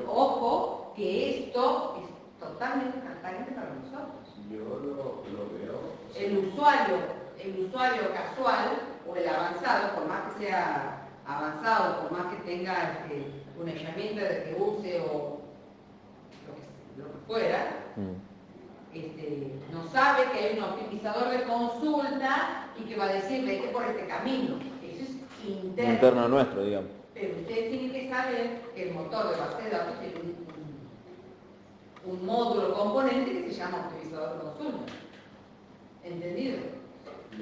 Ojo, que esto es totalmente transparente para nosotros. Yo lo veo. El usuario casual o el avanzado, por más que sea avanzado, por más que tenga una herramienta de que use o lo que fuera, no sabe que hay un optimizador de consulta y que va a decir vete por este camino. Eso es Interno nuestro, digamos. Pero ustedes tienen que saber que el motor de base de datos tiene un módulo componente que se llama optimizador de consulta. ¿Entendido?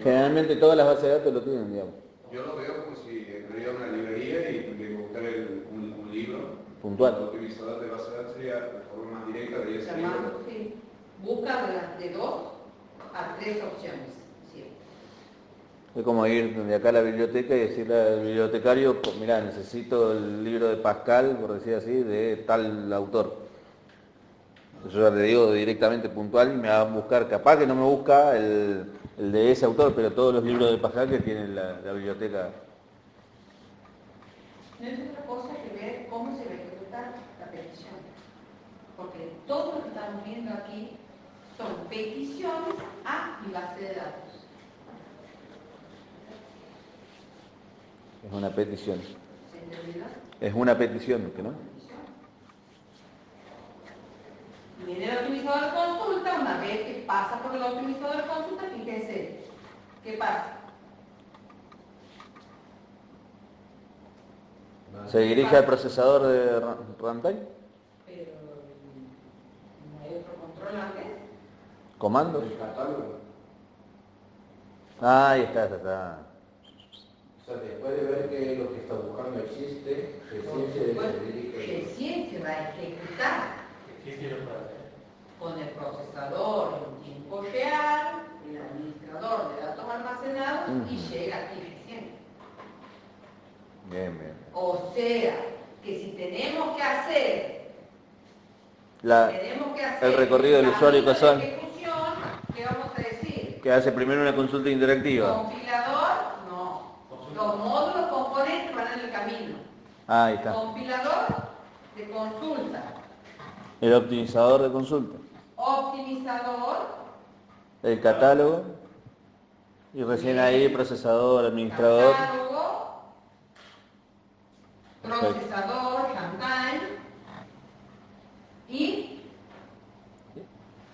Generalmente todas las bases de datos lo tienen, digamos. Yo lo veo como si tuviera una librería y tuviera que buscar un libro. Puntual. El optimizador de base de datos sería de forma más directa de ese libro. Llamando, sí. Busca de 2 a 3 opciones. Sí. Es como ir de acá a la biblioteca y decirle al bibliotecario, pues, mirá, necesito el libro de Pascal, por decir así, de tal autor. Yo ya le digo directamente puntual y me va a buscar, capaz que no me busca el de ese autor, pero todos los libros de Pascal que tiene la biblioteca. No es otra cosa que ver cómo se va a ejecutar la petición. Porque todo lo que estamos viendo aquí son peticiones a mi base de datos. Es una petición. ¿Se entendió? Es una petición, ¿que no? Viene el optimizador de consulta, una vez que pasa por el optimizador de consulta, fíjense, ¿qué pasa? ¿Se dirige al procesador de runtime? Pero no hay otro control antes. ¿Comandos? El catálogo. Ah, ahí está. O sea, después de ver que lo que está buscando existe, recién se dirige. Recién se va a ejecutar Existe y lo puede hacer. con el procesador en tiempo real, el administrador de datos almacenados y llega aquí recién. Bien. O sea, que si tenemos que hacer El recorrido del usuario que son, ejecución, ¿qué vamos a decir? que hace primero una consulta interactiva. Compilador, no. Los módulos componentes van en el camino. Ah, ahí está. Compilador de consulta. El optimizador de consulta. Optimizador, El catálogo. Y recién ahí procesador, administrador. catálogo, procesador, runtime y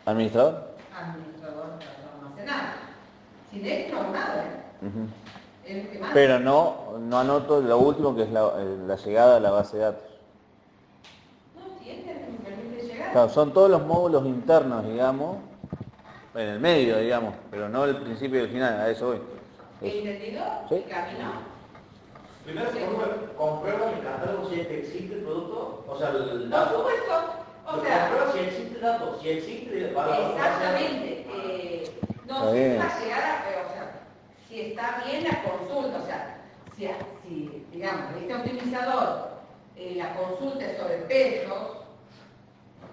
¿Administrador? administrador de datos almacenados. Sin esto no nada, ¿eh? Ujú. Es lo que más. Pero no anoto lo último que es la llegada a la base de datos. No, si este me permite llegar. Claro, son todos los módulos internos, digamos, en el medio, digamos, pero no el principio y el final, a eso voy. ¿Entendido? Sí. El camino. Primero comprueba el catálogo si existe el producto, o sea, el Por dato. supuesto. O Lo sea, comprueba si existe el dato, si existe, va a exactamente. No, Está si bien. va a llegar a, o sea, si está bien la consulta, o sea, si digamos, este optimizador, la consulta es sobre pesos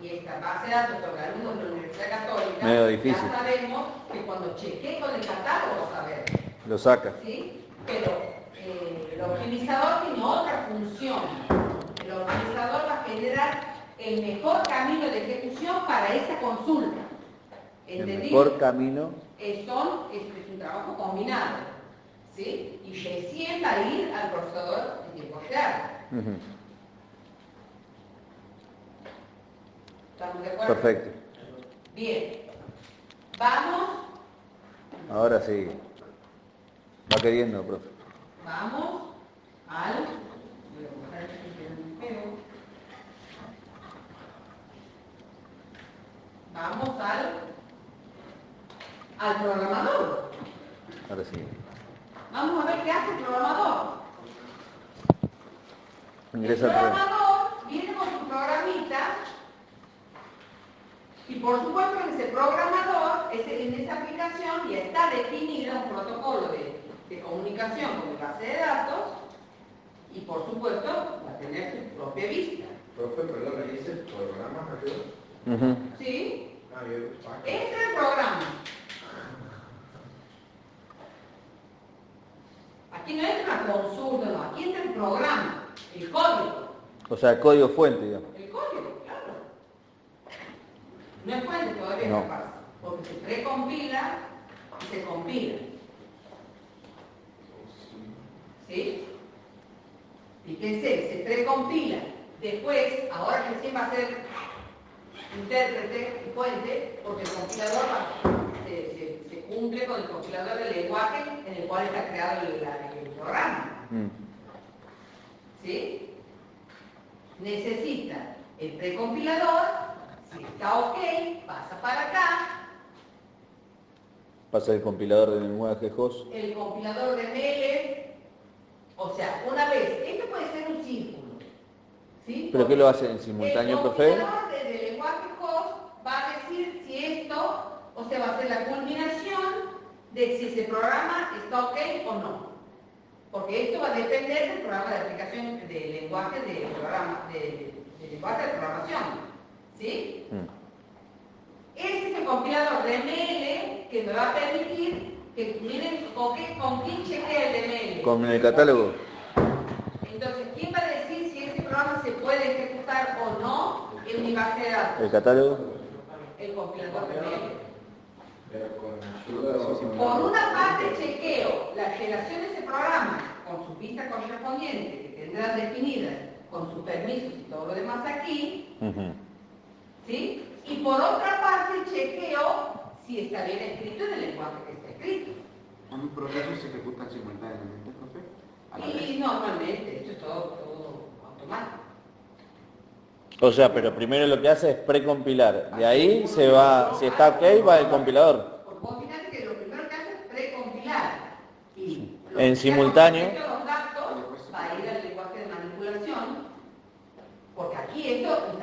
y esta base de datos sobre alumnos de la Universidad Católica, Medio difícil. ya sabemos que cuando chequee con el catálogo va a saber, Lo saca. ¿sí? Pero el optimizador tiene otra función. El optimizador va a generar el mejor camino de ejecución para esa consulta. El ¿Entendido? mejor camino. Es un trabajo combinado, ¿sí? Y recién va a ir al procesador en tiempo real. Ujú. ¿Estamos de acuerdo? Perfecto. Bien. Vamos, Ahora sí. Va queriendo, profe. vamos al... Voy a buscar aquí que no me pego. Vamos al programador. Ahora sí. Vamos a ver qué hace el programador. Ingresa El al programa. programador viene con su programita y por supuesto en ese programador, en esa aplicación ya está definido un protocolo de comunicación con la base de datos y por supuesto va a tener su propia vista. Profe, perdón, me dice programa, Mateo. Ujú. ¿Sí? Ah, yo, Este es el programa. Aquí no es una consulta, no, aquí entra el programa, el código. O sea, código fuente, digamos. El código, claro. No es fuente todavía, No. ¿qué pasa? Porque se precompila y se compila. ¿Sí? Fíjense, se precompila. Después, ahora recién va a ser intérprete y fuente, porque el compilador se cumple con el compilador del lenguaje en el cual está creado el programa. ¿Sí? Necesita el precompilador, si está ok, pasa para acá, Pasa el compilador de lenguaje HOS. el compilador de ML, o sea, una vez, esto puede ser un círculo, ¿sí? ¿Pero qué lo hace en simultáneo, profe? El compilador de lenguaje host va a decir si esto, o sea, va a ser la culminación de si ese programa está ok o no. Porque esto va a depender del programa de aplicación del lenguaje de lenguaje de programación. ¿Sí? Este es el compilador de ML que me va a permitir que miren con quién chequea el de ML. Con el catálogo. Entonces, ¿quién va a decir si este programa se puede ejecutar o no en mi base de datos? El catálogo. El compilador de ML. pero con ayuda de Por una parte chequeo la relación de ese programa con sus vistas correspondientes que tendrán definidas con sus permisos y todo lo demás aquí, Ujú. ¿sí? Y por otra parte chequeo si está bien escrito en el lenguaje que está escrito. ¿Un proceso se ejecuta simultáneamente, profe? A la vez. Y normalmente, esto es todo automático. O sea, pero primero lo que hace es precompilar. De ahí se va, si está ok, va el compilador. Porque vos fíjate que lo primero que hace es precompilar. Y lo En que sea simultáneo. con respecto a los datos va a ir al lenguaje de manipulación. Porque aquí esto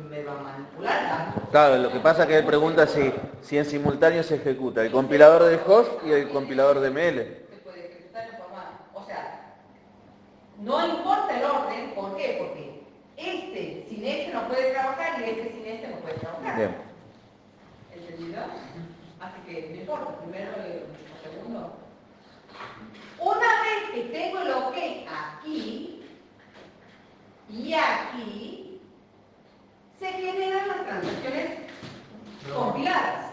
me va a manipular datos. Claro, lo que pasa es que él pregunta si en simultáneo se ejecuta el compilador de host y el compilador de ML. Se puede ejecutar en forma, o sea, no importa el orden, ¿por qué? Porque sin este no puede trabajar y sin este no puede trabajar. Bien. ¿Entendido? Así que no importa, primero o segundo. Una vez que tengo el OK aquí y aquí, se generan las transacciones compiladas.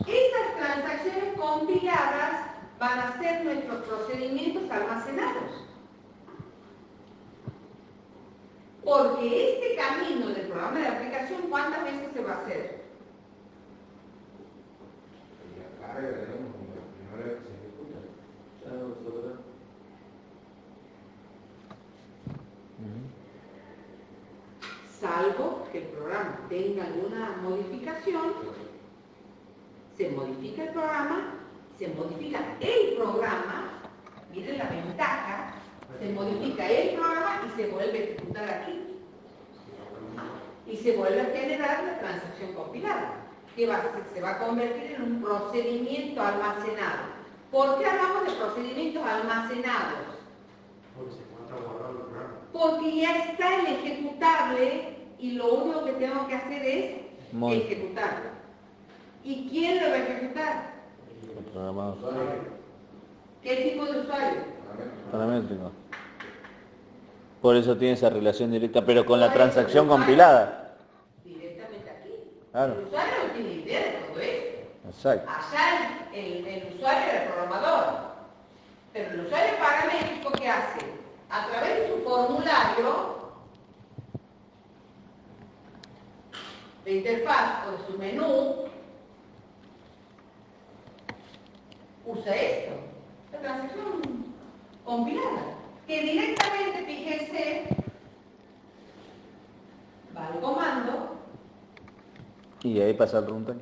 Esas transacciones compiladas van a ser nuestros procedimientos almacenados. Porque este camino del programa de aplicación, ¿cuántas veces se va a hacer? La carga, digamos, como la primera vez que se ejecuta. Salvo que el programa tenga alguna modificación, se modifica el programa, miren la ventaja, se modifica el programa y se vuelve a ejecutar aquí. Y se vuelve a generar la transacción compilada, que se va a convertir en un procedimiento almacenado. ¿Por qué hablamos de procedimientos almacenados? Porque se encuentra guardado el programa. Porque ya está el ejecutable y lo único que tengo que hacer es ejecutarlo. ¿Y quién lo va a ejecutar? El programador. ¿Qué tipo de usuario? Paramétrico. Por eso tiene esa relación directa, pero con la transacción compilada. Directamente aquí. Claro. El usuario no tiene idea de todo esto. Exacto. Allá el usuario era el programador. Pero el usuario paramétrico, ¿qué hace? A través de su formulario de interfaz o de su menú, usa esto, la transacción compilada, que directamente, fíjense, va al comando, Y ahí pasa el runtime.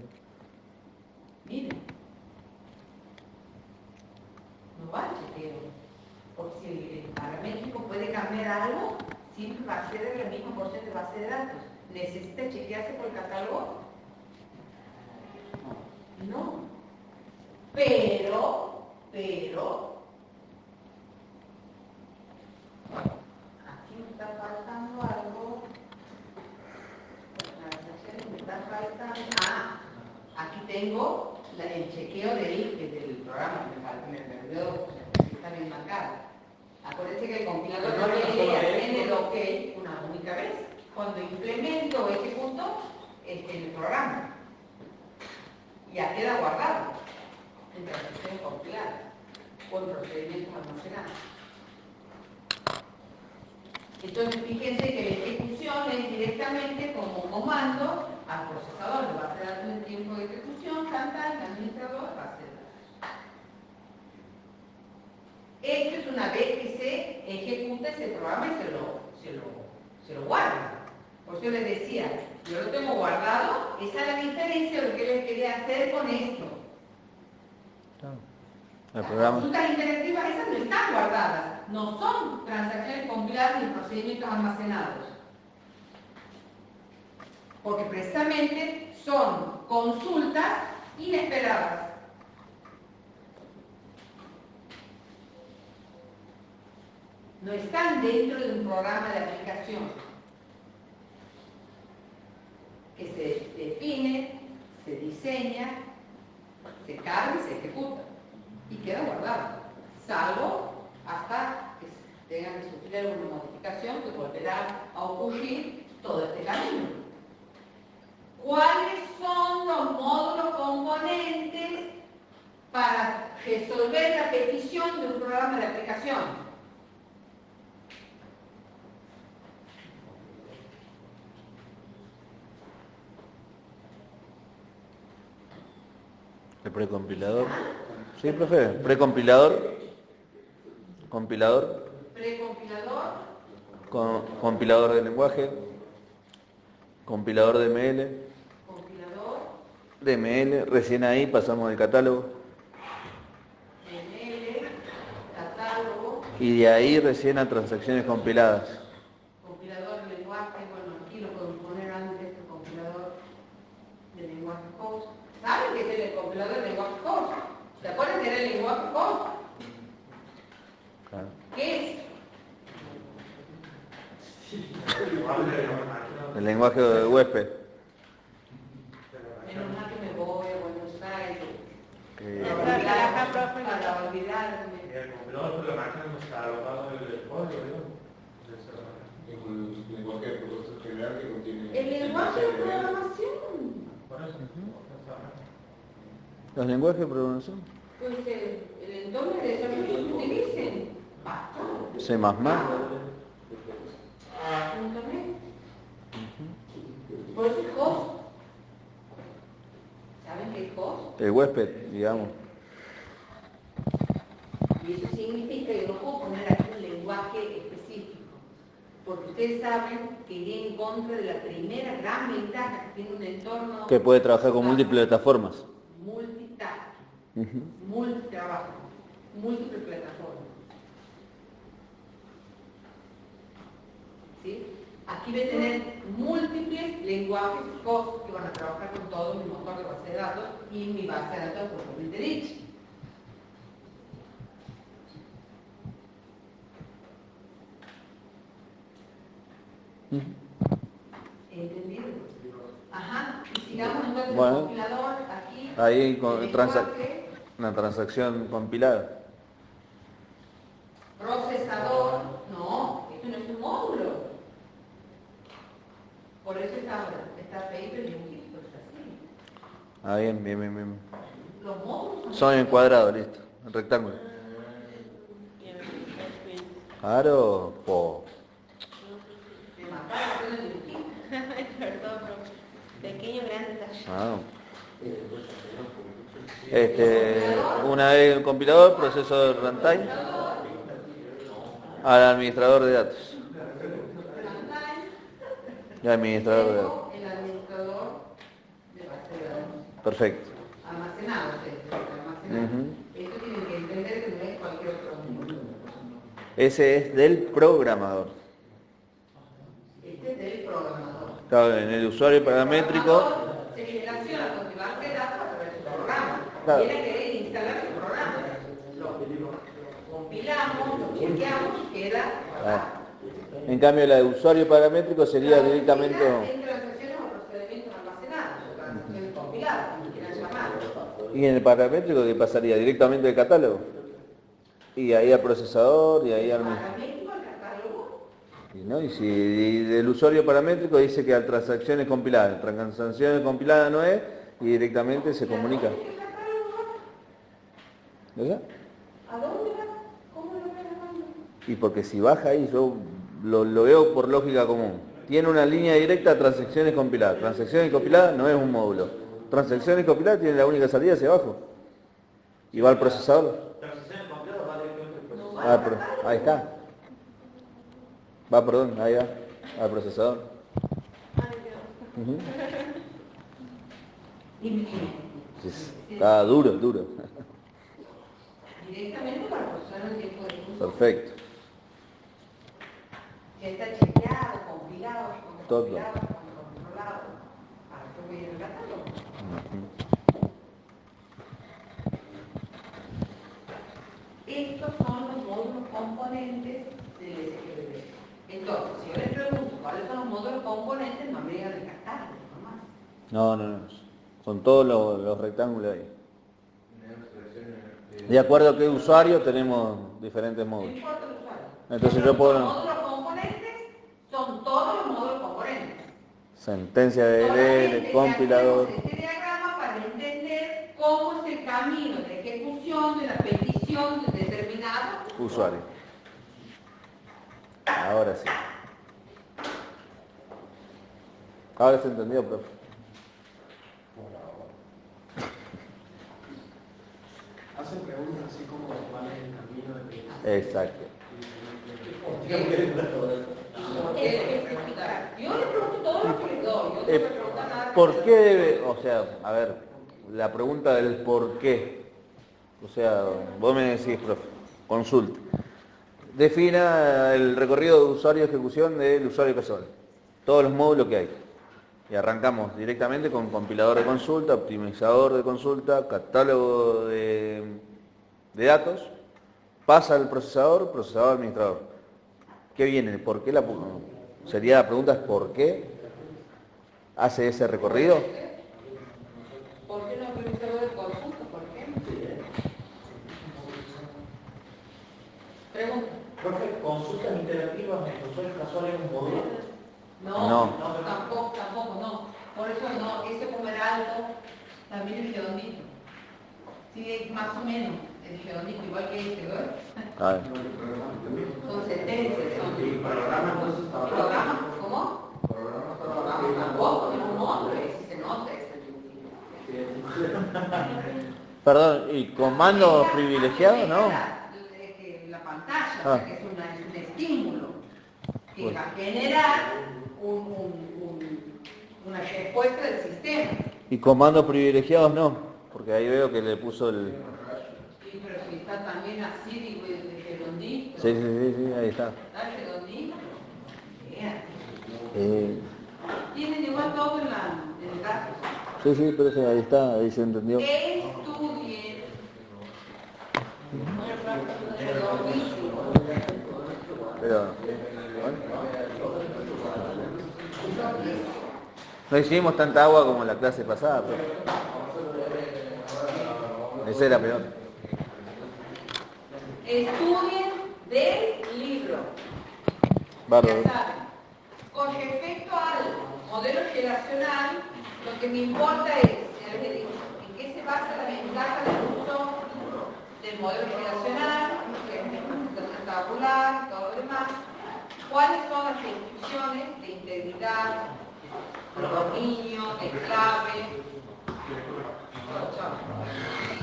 miren, no va al chequeo, porque si el paramétrico puede cambiar algo, siempre va a ser de la misma porción de base de datos. ¿Necesita chequearse por el catálogo? No. Pero, aquí me está faltando algo. Las transacciones me están faltando. Aquí tengo el chequeo del programa, me olvidó, está bien marcado. Acuérdense que el compilador tiene el OK una única vez. Cuando implemento o ejecuto el programa, ya queda guardado en transacciones compiladas o en procedimientos almacenados. Entonces fíjense que la ejecución es directamente como comando al procesador, le va a dar un tiempo de ejecución, el administrador base de datos. Esto es una vez que se ejecuta ese programa y se lo guarda. Por eso les decía, yo lo tengo guardado, esa es la diferencia de lo que les quería hacer con esto. El programa. Las consultas interactivas esas no están guardadas, no son transacciones compiladas ni procedimientos almacenados. Porque precisamente son consultas inesperadas. No están dentro de un programa de aplicación que se define, se diseña, se carga y se ejecuta y queda guardado, salvo hasta que tengan que sufrir alguna modificación que volverá a ocurrir todo este camino. ¿Cuáles son los módulos componentes para resolver la petición de un programa de aplicación? El precompilador. Sí, profe, precompilador. Compilador. Precompilador. Compilador de lenguaje. Compilador de ML. Compilador. De ML. Recién ahí pasamos al catálogo. ML. Catálogo. Y de ahí recién a transacciones compiladas. Compilador de lenguaje. Bueno, aquí lo podemos poner antes. El compilador de lenguaje COS. ¿Saben qué es el compilador de lenguaje COS? ¿Se acuerdan que era el lenguaje COS? Claro. ¿Qué es? El lenguaje de huésped. Menos mal que me voy a Buenos Aires. Que- Para olvidarme. El compilador de la máquina no está alojado en el código, digamos. El lenguaje de propósito general que contiene... El lenguaje de programación. Por eso. ¿Los lenguajes de programación? Pues el entorno de desarrollo que utilicen. Basta. C++. Internet. Por eso es host. ¿Saben qué es host? El huésped, digamos. Y eso significa que no puedo poner aquí un lenguaje específico. Porque ustedes saben que iría en contra de la primera gran ventaja que tiene un entorno. Que puede trabajar con múltiples plataformas. Multitask. Ujú. Multitrabajo, múltiples plataformas. ¿Sí? Aquí voy a tener múltiples lenguajes host que van a trabajar con todo mi motor de base de datos y mi base de datos propiamente dicha. ¿Entendido? Ajá, y sigamos entonces Bueno. el compilador aquí. Ahí con el transa- lenguaje. una transacción compilada. Procesador, no, esto no es un módulo. Por eso está feito el dibujito, está así. Ah, bien, bien, bien, bien. Los módulos Son en cuadrado, listo. En rectángulo. Claro, po. se mataron haciendo el dibujito. Perdón, profe. Pequeño, grande, taller. Ah. Una vez el compilador, proceso de runtime, al administrador de datos. Y administrador de datos. El administrador de base de datos. Perfecto. Almacenado, almacenado. Ujú. Esto tienen que entender que no es cualquier otro módulo. Ese es del programador. Este es del programador. Claro, en el usuario paramétrico. El programador se relaciona con su base de datos a través de su programa. Claro. Tiene que instalar su programa. Lo compilamos, lo chequeamos y queda. Ah. En cambio, la de usuario paramétrico sería directamente. En transacciones o procedimientos almacenados, o transacciones compiladas, como quieran llamarlo. ¿Y en el paramétrico qué pasaría? ¿Directamente del catálogo? Y ahí al procesador, y ahí al... Paramétrico al catálogo. Y si del usuario paramétrico dice que a transacciones compiladas, transacciones compiladas no es, y directamente se comunica. ¿Verdad? ¿A dónde va? ¿Cómo lo va llamando? Y porque si baja ahí, yo lo veo por lógica común. Tiene una línea directa a transacciones compiladas. Transacciones compiladas no es un módulo. Transacciones compiladas tiene la única salida hacia abajo. Y va al procesador. Transacciones completas va directamente al No procesador. va Ahí está. Va, perdón, ahí va. Al procesador. Ay, Dios. Ujú. Y Está duro, duro. directamente para procesar el tiempo de uso. Perfecto. Que está chequeado, compilado, Todo. compilado, controlado. ¿Para qué voy a ir al catálogo? Ujú. Estos son los módulos componentes del SGBD. Entonces, si yo les pregunto cuáles son los módulos componentes, no me digan el catálogo, nomás. No. Son todos los rectángulos ahí. De acuerdo a qué usuario tenemos diferentes No módulos. importa el usuario. Entonces yo puedo- Los módulos componentes son todos los módulos componentes. Sentencia de Solamente DL, que compilador. hacemos este diagrama para entender cómo es el camino de ejecución de la petición de determinado Usuario. Ahora sí. Ahora se entendió, profe. Exacto. Yo le pregunto todo lo que le doy, yo no me pregunto nada. ¿Por qué debe, o sea, a ver, la pregunta del por qué, o sea, vos me decís, profe, consulta, defina el recorrido de usuario y ejecución del usuario casual, todos los módulos que hay, y arrancamos directamente con compilador de consulta, optimizador de consulta, catálogo de datos, pasa al procesador, procesador administrador. ¿Qué viene? ¿Por qué sería la pregunta es por qué hace ese recorrido? ¿Por qué no optimizador de consulta? ¿Por qué? Pregunta. Profe, consultas interactivas en usuarios casuales es un módulo. No. Tampoco, no. Por eso no, ese pomeralto también es redondito. Sí, más o menos, es redondito, igual que este, ¿verdad? A ver. Son sentencias, son Programa, entonces, programas, ¿cómo? Programas tampoco, es un nombre, si se nota este Perdón, ¿y comandos privilegiados? No. La pantalla, Ah. o sea, que es un estímulo que Bueno. va a generar una respuesta del sistema. ¿Y comandos privilegiados no? Porque ahí veo que le puso el... Sí, pero si está también así, digo, de redondito. Sí, ahí está. ¿Está redondito? Bien. Eh, Tienen igual todo en el dato. sí, pero ahí está, ahí se entendió. Estudien. Redondísimo. Pero, bueno. No hicimos tanta agua como la clase pasada, pero... Esa era peor. Estudien del libro. Bárbaro. Ya saben. Con respecto al modelo relacional, lo que me importa es, ya les he dicho, en qué se basa la ventaja del uso del modelo relacional, que es representación tabular, todo lo demás, cuáles son las restricciones de integridad, de dominio, de clave,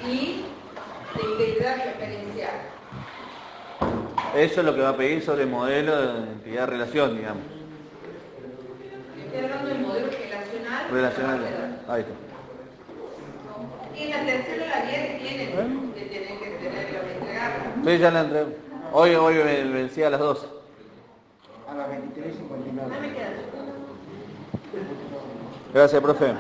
y de integridad referencial. Eso es lo que va a pedir sobre el modelo de identidad-relación, digamos. Estoy hablando del modelo relacional. Relacional. Ahí está. Y en la tercera la guía que tienen, que tienen que tener que entregar. Sí, ya la entrego. Hoy vencía a las 12. A las 23:59. No me queda. Gracias, profe.